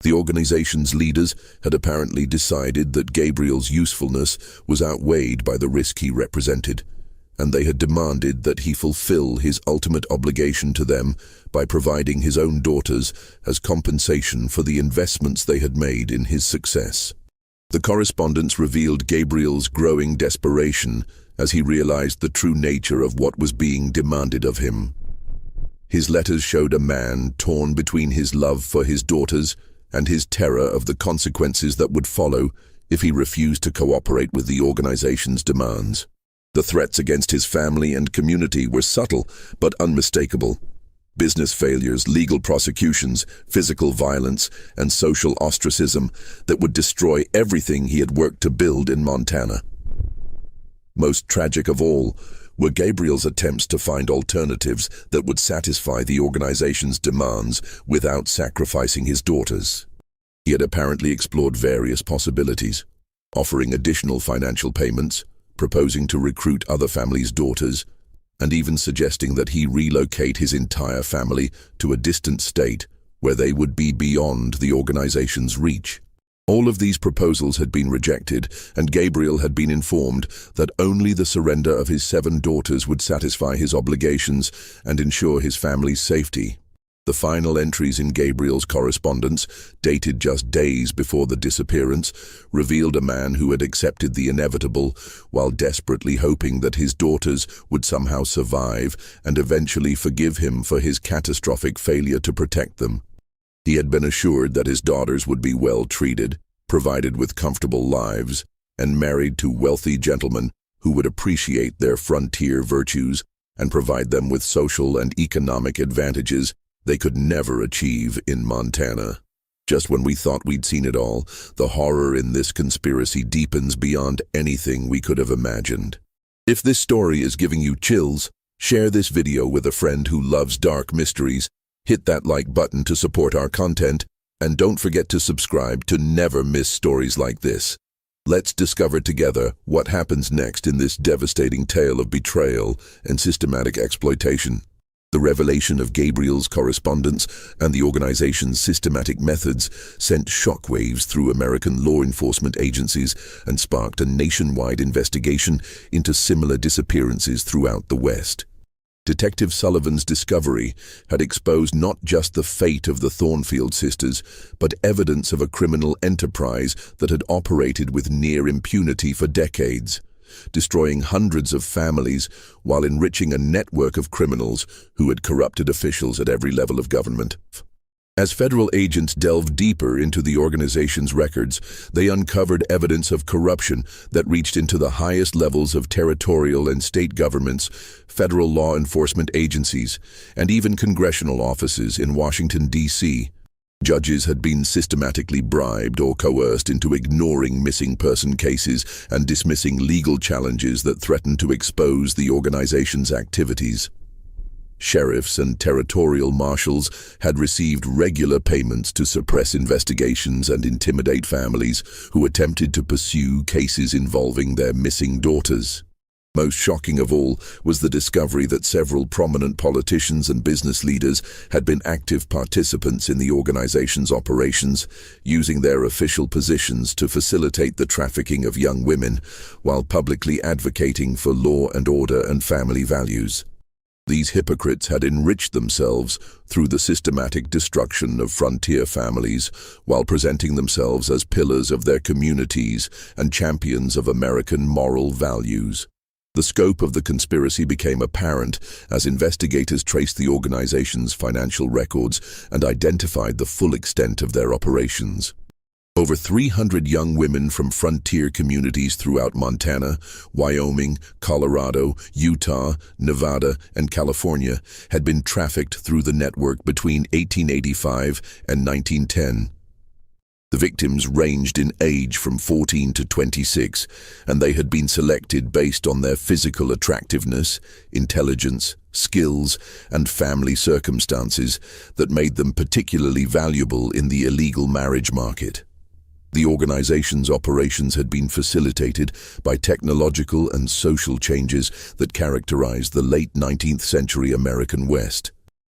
The organization's leaders had apparently decided that Gabriel's usefulness was outweighed by the risk he represented, and they had demanded that he fulfill his ultimate obligation to them by providing his own daughters as compensation for the investments they had made in his success. The correspondence revealed Gabriel's growing desperation as he realized the true nature of what was being demanded of him. His letters showed a man torn between his love for his daughters and his terror of the consequences that would follow if he refused to cooperate with the organization's demands. The threats against his family and community were subtle but unmistakable. Business failures, legal prosecutions, physical violence, and social ostracism that would destroy everything he had worked to build in Montana. Most tragic of all were Gabriel's attempts to find alternatives that would satisfy the organization's demands without sacrificing his daughters. He had apparently explored various possibilities, offering additional financial payments, proposing to recruit other families' daughters, and even suggesting that he relocate his entire family to a distant state where they would be beyond the organization's reach. All of these proposals had been rejected, and Gabriel had been informed that only the surrender of his 7 daughters would satisfy his obligations and ensure his family's safety. The final entries in Gabriel's correspondence, dated just days before the disappearance, revealed a man who had accepted the inevitable while desperately hoping that his daughters would somehow survive and eventually forgive him for his catastrophic failure to protect them. He had been assured that his daughters would be well treated, provided with comfortable lives, and married to wealthy gentlemen who would appreciate their frontier virtues and provide them with social and economic advantages they could never achieve in Montana. Just when we thought we'd seen it all, the horror in this conspiracy deepens beyond anything we could have imagined. If this story is giving you chills, share this video with a friend who loves dark mysteries, hit that like button to support our content, and don't forget to subscribe to never miss stories like this. Let's discover together what happens next in this devastating tale of betrayal and systematic exploitation. The revelation of Gabriel's correspondence and the organization's systematic methods sent shockwaves through American law enforcement agencies and sparked a nationwide investigation into similar disappearances throughout the West. Detective Sullivan's discovery had exposed not just the fate of the Thornfield sisters, but evidence of a criminal enterprise that had operated with near impunity for decades, destroying hundreds of families while enriching a network of criminals who had corrupted officials at every level of government. As federal agents delved deeper into the organization's records, they uncovered evidence of corruption that reached into the highest levels of territorial and state governments, federal law enforcement agencies, and even congressional offices in Washington, D.C. Judges had been systematically bribed or coerced into ignoring missing person cases and dismissing legal challenges that threatened to expose the organization's activities. Sheriffs and territorial marshals had received regular payments to suppress investigations and intimidate families who attempted to pursue cases involving their missing daughters. Most shocking of all was the discovery that several prominent politicians and business leaders had been active participants in the organization's operations, using their official positions to facilitate the trafficking of young women, while publicly advocating for law and order and family values. These hypocrites had enriched themselves through the systematic destruction of frontier families, while presenting themselves as pillars of their communities and champions of American moral values. The scope of the conspiracy became apparent as investigators traced the organization's financial records and identified the full extent of their operations. Over 300 young women from frontier communities throughout Montana, Wyoming, Colorado, Utah, Nevada, and California had been trafficked through the network between 1885 and 1910. The victims ranged in age from 14 to 26, and they had been selected based on their physical attractiveness, intelligence, skills, and family circumstances that made them particularly valuable in the illegal marriage market. The organization's operations had been facilitated by technological and social changes that characterized the late 19th century American West.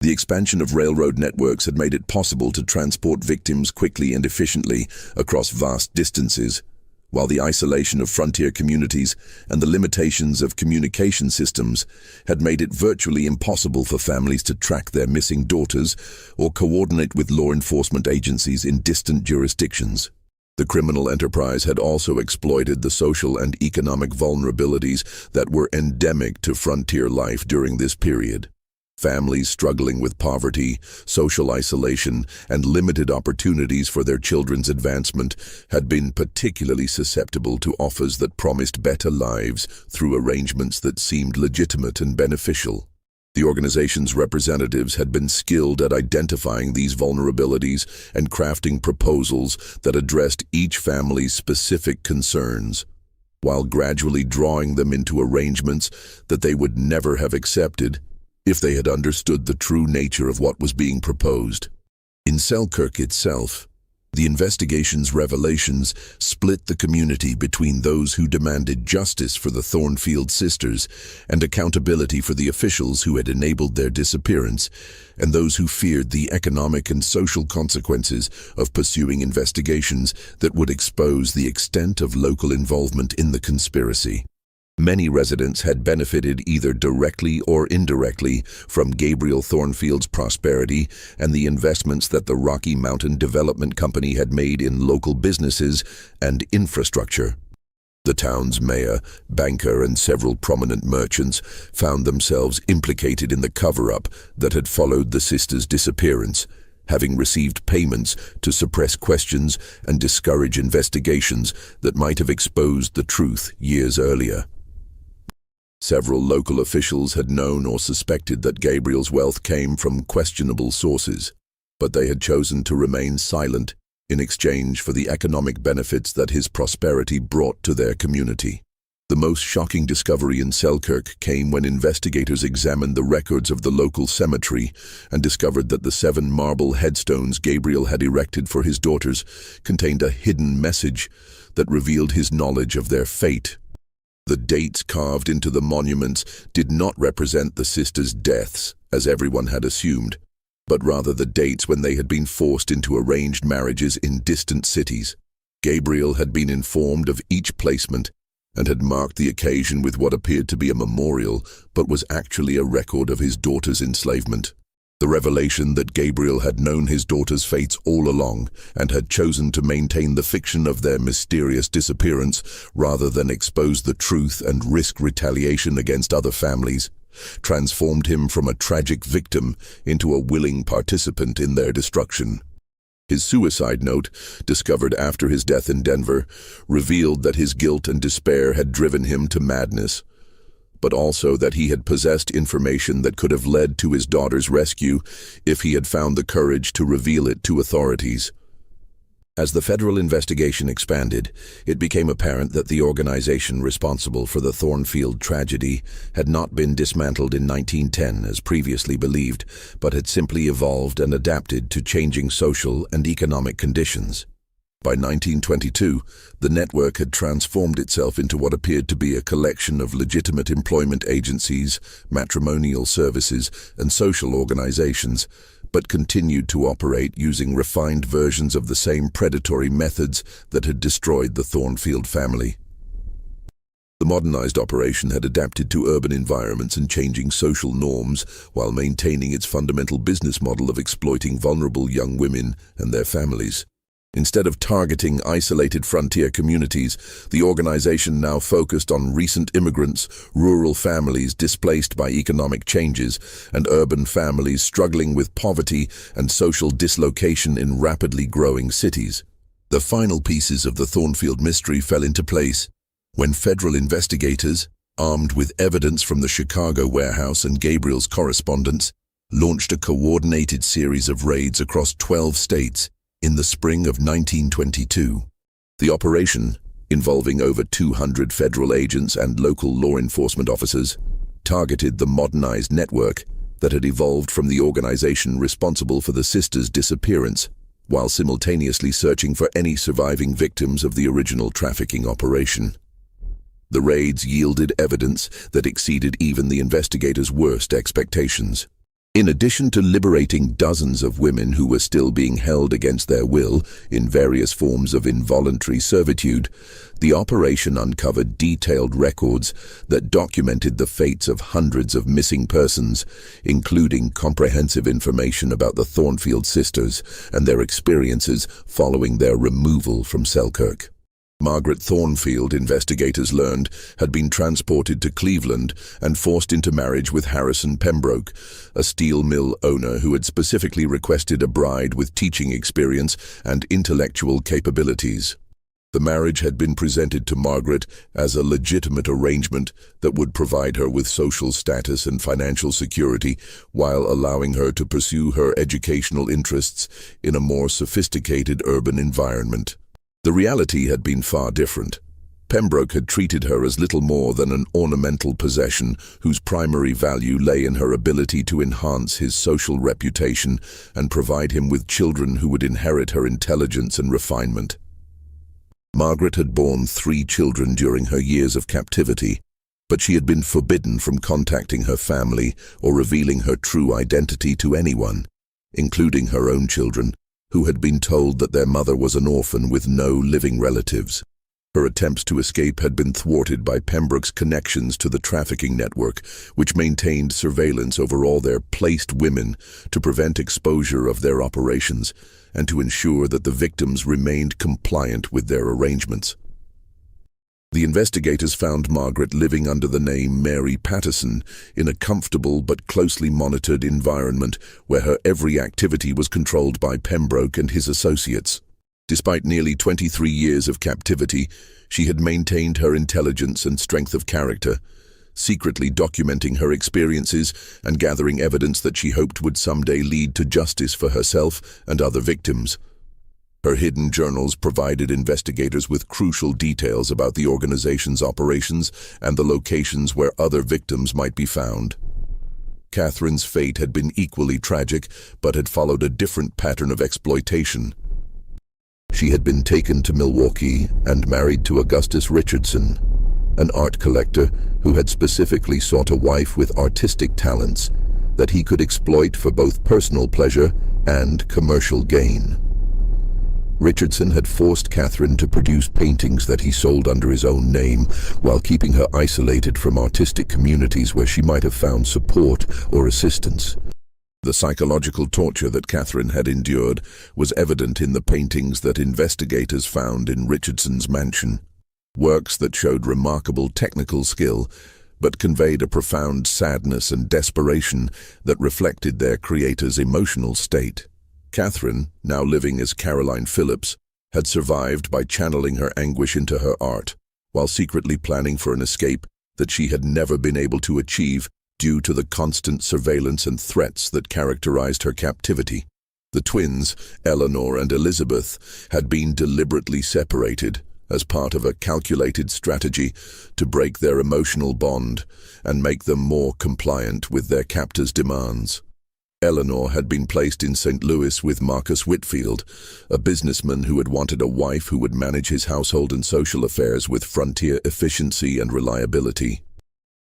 The expansion of railroad networks had made it possible to transport victims quickly and efficiently across vast distances, while the isolation of frontier communities and the limitations of communication systems had made it virtually impossible for families to track their missing daughters or coordinate with law enforcement agencies in distant jurisdictions. The criminal enterprise had also exploited the social and economic vulnerabilities that were endemic to frontier life during this period. Families struggling with poverty, social isolation, and limited opportunities for their children's advancement had been particularly susceptible to offers that promised better lives through arrangements that seemed legitimate and beneficial. The organization's representatives had been skilled at identifying these vulnerabilities and crafting proposals that addressed each family's specific concerns, while gradually drawing them into arrangements that they would never have accepted if they had understood the true nature of what was being proposed. In Selkirk itself, the investigation's revelations split the community between those who demanded justice for the Thornfield sisters and accountability for the officials who had enabled their disappearance, and those who feared the economic and social consequences of pursuing investigations that would expose the extent of local involvement in the conspiracy. Many residents had benefited either directly or indirectly from Gabriel Thornfield's prosperity and the investments that the Rocky Mountain Development Company had made in local businesses and infrastructure. The town's mayor, banker, and several prominent merchants found themselves implicated in the cover-up that had followed the sisters' disappearance, having received payments to suppress questions and discourage investigations that might have exposed the truth years earlier. Several local officials had known or suspected that Gabriel's wealth came from questionable sources, but they had chosen to remain silent in exchange for the economic benefits that his prosperity brought to their community. The most shocking discovery in Selkirk came when investigators examined the records of the local cemetery and discovered that the 7 marble headstones Gabriel had erected for his daughters contained a hidden message that revealed his knowledge of their fate. The dates carved into the monuments did not represent the sisters' deaths, as everyone had assumed, but rather the dates when they had been forced into arranged marriages in distant cities. Gabriel had been informed of each placement and had marked the occasion with what appeared to be a memorial, but was actually a record of his daughter's enslavement. The revelation that Gabriel had known his daughter's fates all along and had chosen to maintain the fiction of their mysterious disappearance rather than expose the truth and risk retaliation against other families transformed him from a tragic victim into a willing participant in their destruction. His suicide note, discovered after his death in Denver, revealed that his guilt and despair had driven him to madness, but also that he had possessed information that could have led to his daughter's rescue if he had found the courage to reveal it to authorities. As the federal investigation expanded, it became apparent that the organization responsible for the Thornfield tragedy had not been dismantled in 1910 as previously believed, but had simply evolved and adapted to changing social and economic conditions. By 1922, the network had transformed itself into what appeared to be a collection of legitimate employment agencies, matrimonial services, and social organizations, but continued to operate using refined versions of the same predatory methods that had destroyed the Thornfield family. The modernized operation had adapted to urban environments and changing social norms while maintaining its fundamental business model of exploiting vulnerable young women and their families. Instead of targeting isolated frontier communities, the organization now focused on recent immigrants, rural families displaced by economic changes, and urban families struggling with poverty and social dislocation in rapidly growing cities. The final pieces of the Thornfield mystery fell into place when federal investigators, armed with evidence from the Chicago warehouse and Gabriel's correspondence, launched a coordinated series of raids across 12 states, In the spring of 1922, the operation, involving over 200 federal agents and local law enforcement officers, targeted the modernized network that had evolved from the organization responsible for the sisters' disappearance, while simultaneously searching for any surviving victims of the original trafficking operation. The raids yielded evidence that exceeded even the investigators' worst expectations. In addition to liberating dozens of women who were still being held against their will in various forms of involuntary servitude, the operation uncovered detailed records that documented the fates of hundreds of missing persons, including comprehensive information about the Thornfield sisters and their experiences following their removal from Selkirk. Margaret Thornfield, investigators learned, had been transported to Cleveland and forced into marriage with Harrison Pembroke, a steel mill owner who had specifically requested a bride with teaching experience and intellectual capabilities. The marriage had been presented to Margaret as a legitimate arrangement that would provide her with social status and financial security while allowing her to pursue her educational interests in a more sophisticated urban environment. The reality had been far different. Pembroke had treated her as little more than an ornamental possession whose primary value lay in her ability to enhance his social reputation and provide him with children who would inherit her intelligence and refinement. Margaret had borne 3 children during her years of captivity, but she had been forbidden from contacting her family or revealing her true identity to anyone, including her own children, who had been told that their mother was an orphan with no living relatives. Her attempts to escape had been thwarted by Pembroke's connections to the trafficking network, which maintained surveillance over all their placed women to prevent exposure of their operations and to ensure that the victims remained compliant with their arrangements. The investigators found Margaret living under the name Mary Patterson in a comfortable but closely monitored environment where her every activity was controlled by Pembroke and his associates. Despite nearly 23 years of captivity, she had maintained her intelligence and strength of character, secretly documenting her experiences and gathering evidence that she hoped would someday lead to justice for herself and other victims. Her hidden journals provided investigators with crucial details about the organization's operations and the locations where other victims might be found. Catherine's fate had been equally tragic, but had followed a different pattern of exploitation. She had been taken to Milwaukee and married to Augustus Richardson, an art collector who had specifically sought a wife with artistic talents that he could exploit for both personal pleasure and commercial gain. Richardson had forced Catherine to produce paintings that he sold under his own name, while keeping her isolated from artistic communities where she might have found support or assistance. The psychological torture that Catherine had endured was evident in the paintings that investigators found in Richardson's mansion. Works that showed remarkable technical skill, but conveyed a profound sadness and desperation that reflected their creator's emotional state. Catherine, now living as Caroline Phillips, had survived by channeling her anguish into her art, while secretly planning for an escape that she had never been able to achieve due to the constant surveillance and threats that characterized her captivity. The twins, Eleanor and Elizabeth, had been deliberately separated as part of a calculated strategy to break their emotional bond and make them more compliant with their captor's demands. Eleanor had been placed in St. Louis with Marcus Whitfield, a businessman who had wanted a wife who would manage his household and social affairs with frontier efficiency and reliability.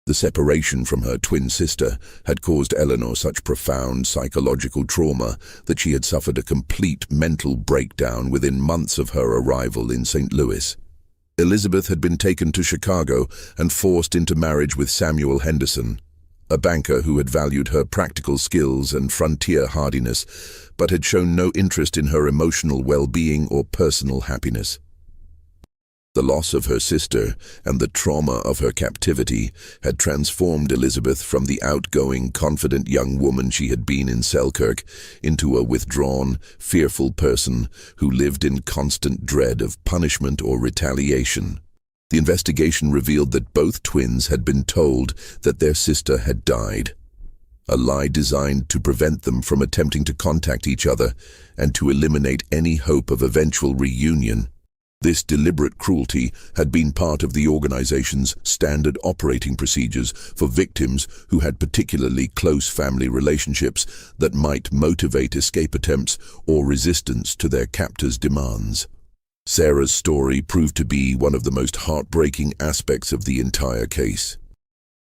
The separation from her twin sister had caused Eleanor such profound psychological trauma that she had suffered a complete mental breakdown within months of her arrival in St. Louis. Elizabeth had been taken to Chicago and forced into marriage with Samuel Henderson, a banker who had valued her practical skills and frontier hardiness, but had shown no interest in her emotional well-being or personal happiness. The loss of her sister and the trauma of her captivity had transformed Elizabeth from the outgoing, confident young woman she had been in Selkirk into a withdrawn, fearful person who lived in constant dread of punishment or retaliation. The investigation revealed that both twins had been told that their sister had died. a lie designed to prevent them from attempting to contact each other and to eliminate any hope of eventual reunion. This deliberate cruelty had been part of the organization's standard operating procedures for victims who had particularly close family relationships that might motivate escape attempts or resistance to their captors' demands. Sarah's story proved to be one of the most heartbreaking aspects of the entire case.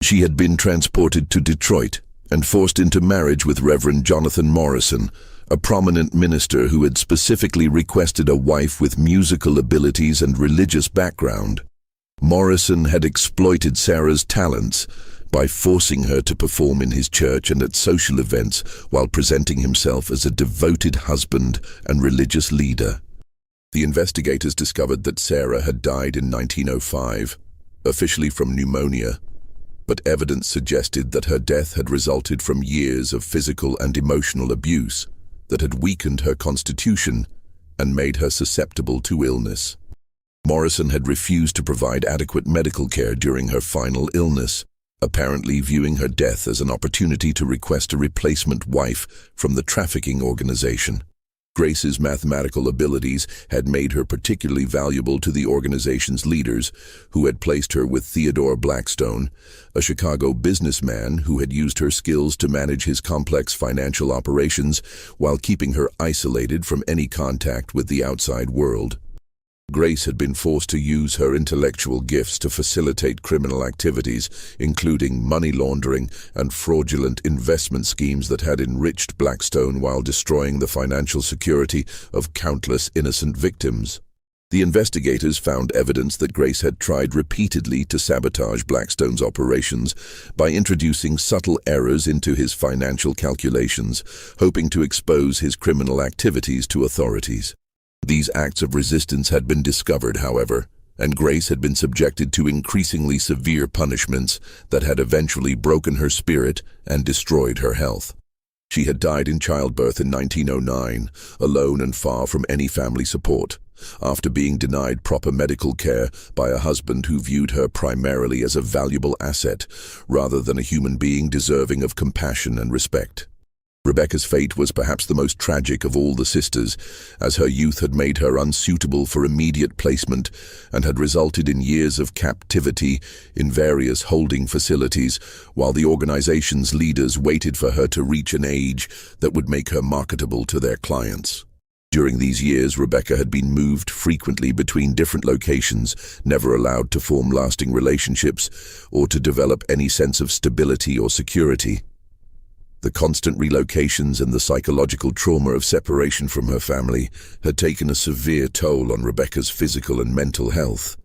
She had been transported to Detroit and forced into marriage with Reverend Jonathan Morrison, a prominent minister who had specifically requested a wife with musical abilities and religious background. Morrison had exploited Sarah's talents by forcing her to perform in his church and at social events while presenting himself as a devoted husband and religious leader. The investigators discovered that Sarah had died in 1905, officially from pneumonia, but evidence suggested that her death had resulted from years of physical and emotional abuse that had weakened her constitution and made her susceptible to illness. Morrison had refused to provide adequate medical care during her final illness, apparently viewing her death as an opportunity to request a replacement wife from the trafficking organization. Grace's mathematical abilities had made her particularly valuable to the organization's leaders, who had placed her with Theodore Blackstone, a Chicago businessman who had used her skills to manage his complex financial operations while keeping her isolated from any contact with the outside world. Grace had been forced to use her intellectual gifts to facilitate criminal activities, including money laundering and fraudulent investment schemes that had enriched Blackstone while destroying the financial security of countless innocent victims. The investigators found evidence that Grace had tried repeatedly to sabotage Blackstone's operations by introducing subtle errors into his financial calculations, hoping to expose his criminal activities to authorities. These acts of resistance had been discovered, however, and Grace had been subjected to increasingly severe punishments that had eventually broken her spirit and destroyed her health. She had died in childbirth in 1909, alone and far from any family support, after being denied proper medical care by a husband who viewed her primarily as a valuable asset, rather than a human being deserving of compassion and respect. Rebecca's fate was perhaps the most tragic of all the sisters, as her youth had made her unsuitable for immediate placement and had resulted in years of captivity in various holding facilities, while the organization's leaders waited for her to reach an age that would make her marketable to their clients. During these years, Rebecca had been moved frequently between different locations, never allowed to form lasting relationships or to develop any sense of stability or security. The constant relocations and the psychological trauma of separation from her family had taken a severe toll on Rebecca's physical and mental health.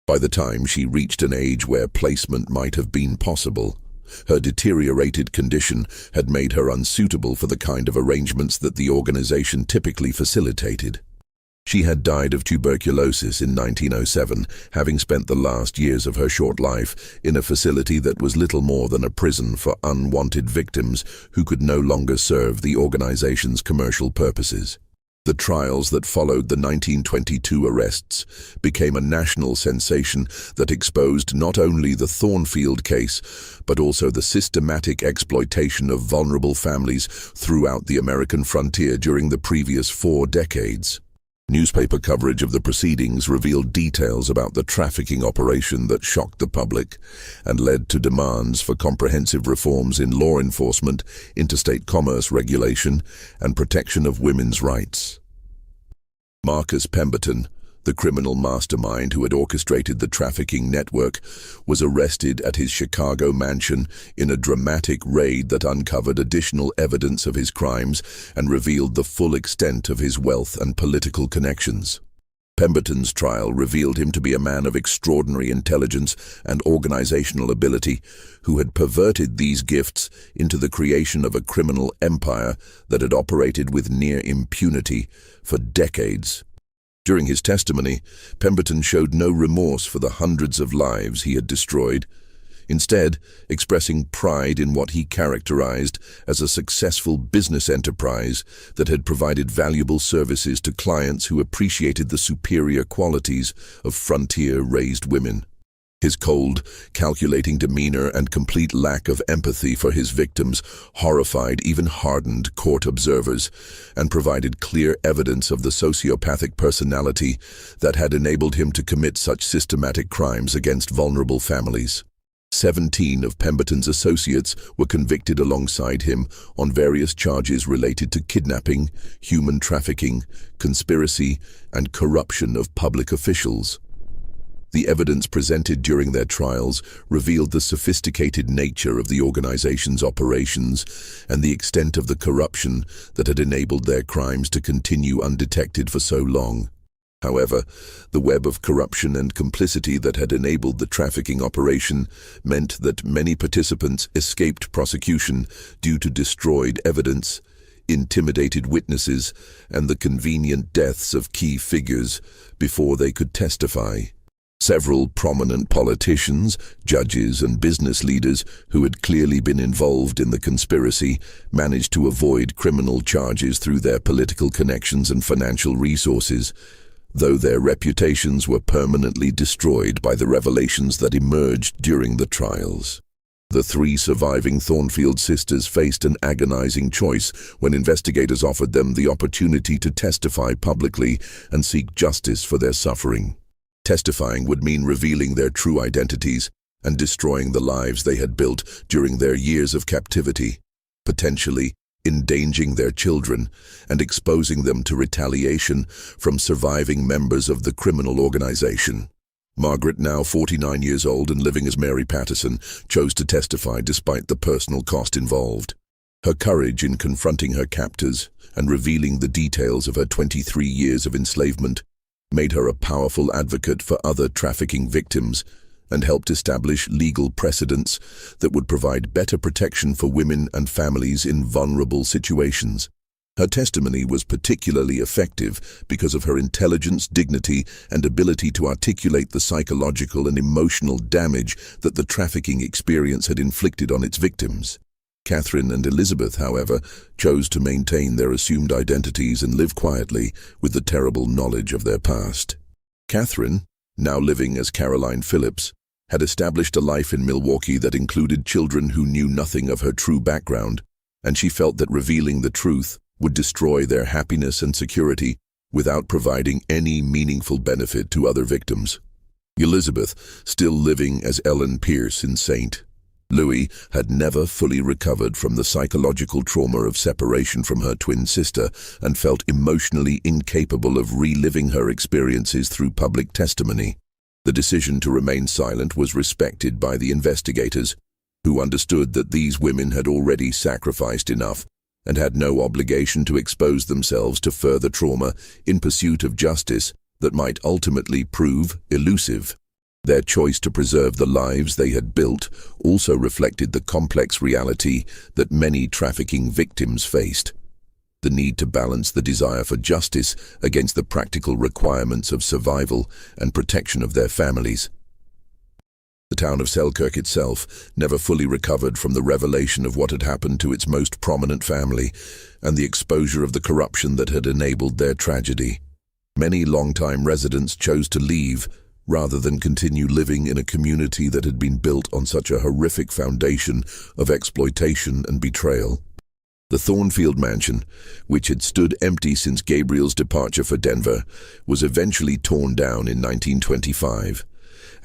By the time she reached an age where placement might have been possible, her deteriorated condition had made her unsuitable for the kind of arrangements that the organization typically facilitated. She had died of tuberculosis in 1907, having spent the last years of her short life in a facility that was little more than a prison for unwanted victims who could no longer serve the organization's commercial purposes. The trials that followed the 1922 arrests became a national sensation that exposed not only the Thornfield case, but also the systematic exploitation of vulnerable families throughout the American frontier during the previous 4 decades. Newspaper coverage of the proceedings revealed details about the trafficking operation that shocked the public and led to demands for comprehensive reforms in law enforcement, interstate commerce regulation, and protection of women's rights. Marcus Pemberton, the criminal mastermind who had orchestrated the trafficking network, was arrested at his Chicago mansion in a dramatic raid that uncovered additional evidence of his crimes and revealed the full extent of his wealth and political connections. Pemberton's trial revealed him to be a man of extraordinary intelligence and organizational ability who had perverted these gifts into the creation of a criminal empire that had operated with near impunity for decades. During his testimony, Pemberton showed no remorse for the hundreds of lives he had destroyed, instead expressing pride in what he characterized as a successful business enterprise that had provided valuable services to clients who appreciated the superior qualities of frontier-raised women. His cold, calculating demeanor and complete lack of empathy for his victims horrified even hardened court observers and provided clear evidence of the sociopathic personality that had enabled him to commit such systematic crimes against vulnerable families. 17 of Pemberton's associates were convicted alongside him on various charges related to kidnapping, human trafficking, conspiracy, and corruption of public officials. The evidence presented during their trials revealed the sophisticated nature of the organization's operations and the extent of the corruption that had enabled their crimes to continue undetected for so long. However, the web of corruption and complicity that had enabled the trafficking operation meant that many participants escaped prosecution due to destroyed evidence, intimidated witnesses, and the convenient deaths of key figures before they could testify. Several prominent politicians, judges, and business leaders who had clearly been involved in the conspiracy managed to avoid criminal charges through their political connections and financial resources, though their reputations were permanently destroyed by the revelations that emerged during the trials. The 3 surviving Thornfield sisters faced an agonizing choice when investigators offered them the opportunity to testify publicly and seek justice for their suffering. Testifying would mean revealing their true identities and destroying the lives they had built during their years of captivity, potentially endangering their children and exposing them to retaliation from surviving members of the criminal organization. Margaret, now 49 years old and living as Mary Patterson, chose to testify despite the personal cost involved. Her courage in confronting her captors and revealing the details of her 23 years of enslavement made her a powerful advocate for other trafficking victims and helped establish legal precedents that would provide better protection for women and families in vulnerable situations. Her testimony was particularly effective because of her intelligence, dignity, and ability to articulate the psychological and emotional damage that the trafficking experience had inflicted on its victims. Catherine and Elizabeth, however, chose to maintain their assumed identities and live quietly with the terrible knowledge of their past. Catherine, now living as Caroline Phillips, had established a life in Milwaukee that included children who knew nothing of her true background, and she felt that revealing the truth would destroy their happiness and security without providing any meaningful benefit to other victims. Elizabeth, still living as Ellen Pierce in St. Louis, had never fully recovered from the psychological trauma of separation from her twin sister and felt emotionally incapable of reliving her experiences through public testimony. The decision to remain silent was respected by the investigators, who understood that these women had already sacrificed enough and had no obligation to expose themselves to further trauma in pursuit of justice that might ultimately prove elusive. Their choice to preserve the lives they had built also reflected the complex reality that many trafficking victims faced: the need to balance the desire for justice against the practical requirements of survival and protection of their families. The town of Selkirk itself never fully recovered from the revelation of what had happened to its most prominent family and the exposure of the corruption that had enabled their tragedy. Many longtime residents chose to leave rather than continue living in a community that had been built on such a horrific foundation of exploitation and betrayal. The Thornfield mansion, which had stood empty since Gabriel's departure for Denver, was eventually torn down in 1925,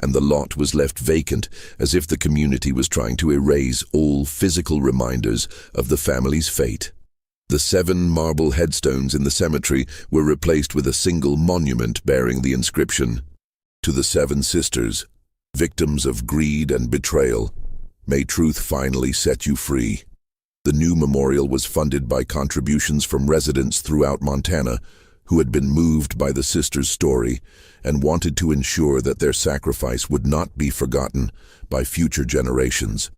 and the lot was left vacant as if the community was trying to erase all physical reminders of the family's fate. The 7 marble headstones in the cemetery were replaced with a single monument bearing the inscription, "To the 7 sisters, victims of greed and betrayal, may truth finally set you free." The new memorial was funded by contributions from residents throughout Montana who had been moved by the sisters' story and wanted to ensure that their sacrifice would not be forgotten by future generations.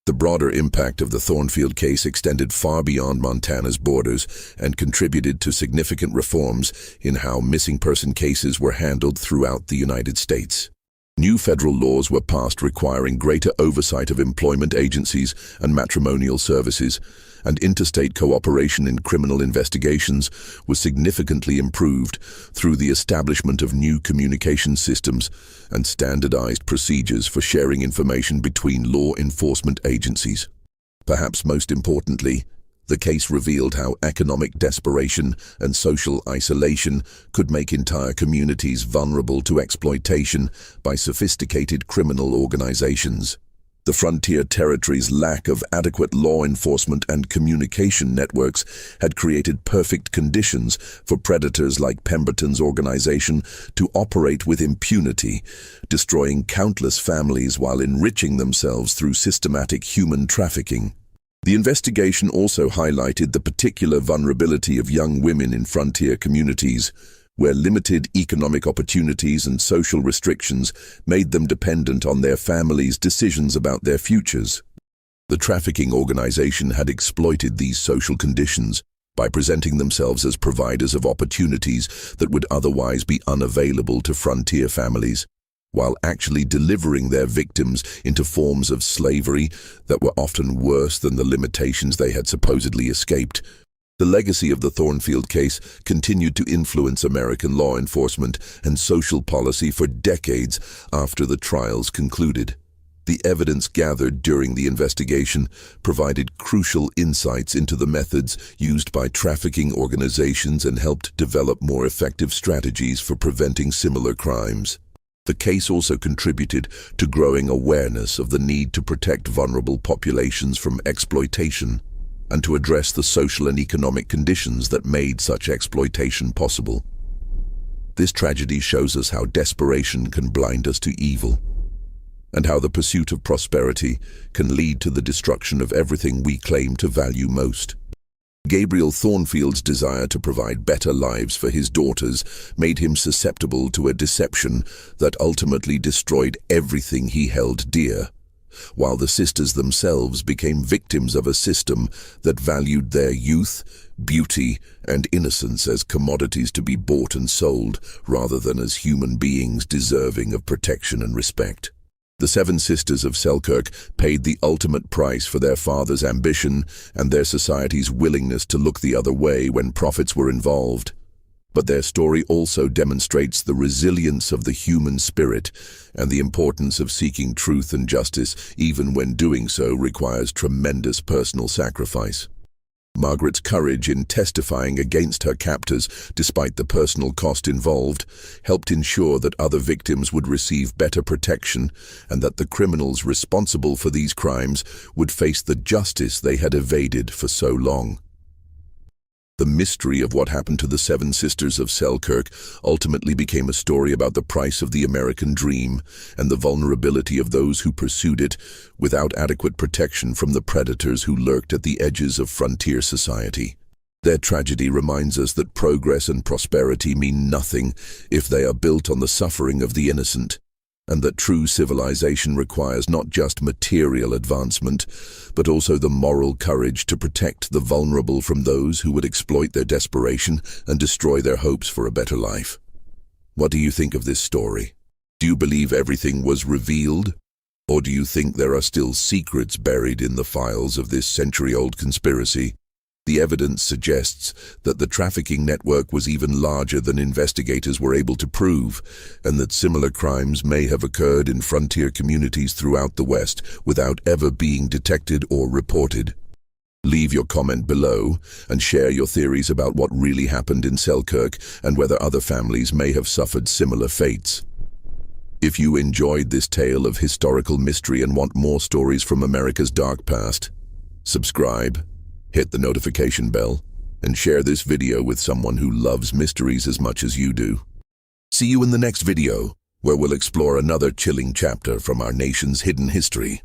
The broader impact of the Thornfield case extended far beyond Montana's borders and contributed to significant reforms in how missing person cases were handled throughout the United States. New federal laws were passed requiring greater oversight of employment agencies and matrimonial services, and interstate cooperation in criminal investigations was significantly improved through the establishment of new communication systems and standardized procedures for sharing information between law enforcement agencies. Perhaps most importantly, the case revealed how economic desperation and social isolation could make entire communities vulnerable to exploitation by sophisticated criminal organizations. The frontier territory's lack of adequate law enforcement and communication networks had created perfect conditions for predators like Pemberton's organization to operate with impunity, destroying countless families while enriching themselves through systematic human trafficking. The investigation also highlighted the particular vulnerability of young women in frontier communities, where limited economic opportunities and social restrictions made them dependent on their families' decisions about their futures. The trafficking organization had exploited these social conditions by presenting themselves as providers of opportunities that would otherwise be unavailable to frontier families, while actually delivering their victims into forms of slavery that were often worse than the limitations they had supposedly escaped. The legacy of the Thornfield case continued to influence American law enforcement and social policy for decades after the trials concluded. The evidence gathered during the investigation provided crucial insights into the methods used by trafficking organizations and helped develop more effective strategies for preventing similar crimes. The case also contributed to growing awareness of the need to protect vulnerable populations from exploitation and to address the social and economic conditions that made such exploitation possible. This tragedy shows us how desperation can blind us to evil, and how the pursuit of prosperity can lead to the destruction of everything we claim to value most. Gabriel Thornfield's desire to provide better lives for his daughters made him susceptible to a deception that ultimately destroyed everything he held dear, while the sisters themselves became victims of a system that valued their youth, beauty, and innocence as commodities to be bought and sold, rather than as human beings deserving of protection and respect. The 7 sisters of Selkirk paid the ultimate price for their father's ambition and their society's willingness to look the other way when profits were involved. But their story also demonstrates the resilience of the human spirit and the importance of seeking truth and justice, even when doing so requires tremendous personal sacrifice. Margaret's courage in testifying against her captors, despite the personal cost involved, helped ensure that other victims would receive better protection and that the criminals responsible for these crimes would face the justice they had evaded for so long. The mystery of what happened to the 7 sisters of Selkirk ultimately became a story about the price of the American dream and the vulnerability of those who pursued it without adequate protection from the predators who lurked at the edges of frontier society. Their tragedy reminds us that progress and prosperity mean nothing if they are built on the suffering of the innocent, and that true civilization requires not just material advancement, but also the moral courage to protect the vulnerable from those who would exploit their desperation and destroy their hopes for a better life. What do you think of this story? Do you believe everything was revealed? Or do you think there are still secrets buried in the files of this century-old conspiracy? The evidence suggests that the trafficking network was even larger than investigators were able to prove, and that similar crimes may have occurred in frontier communities throughout the West without ever being detected or reported. Leave your comment below and share your theories about what really happened in Selkirk and whether other families may have suffered similar fates. If you enjoyed this tale of historical mystery and want more stories from America's dark past, subscribe, hit the notification bell, and share this video with someone who loves mysteries as much as you do. See you in the next video, where we'll explore another chilling chapter from our nation's hidden history.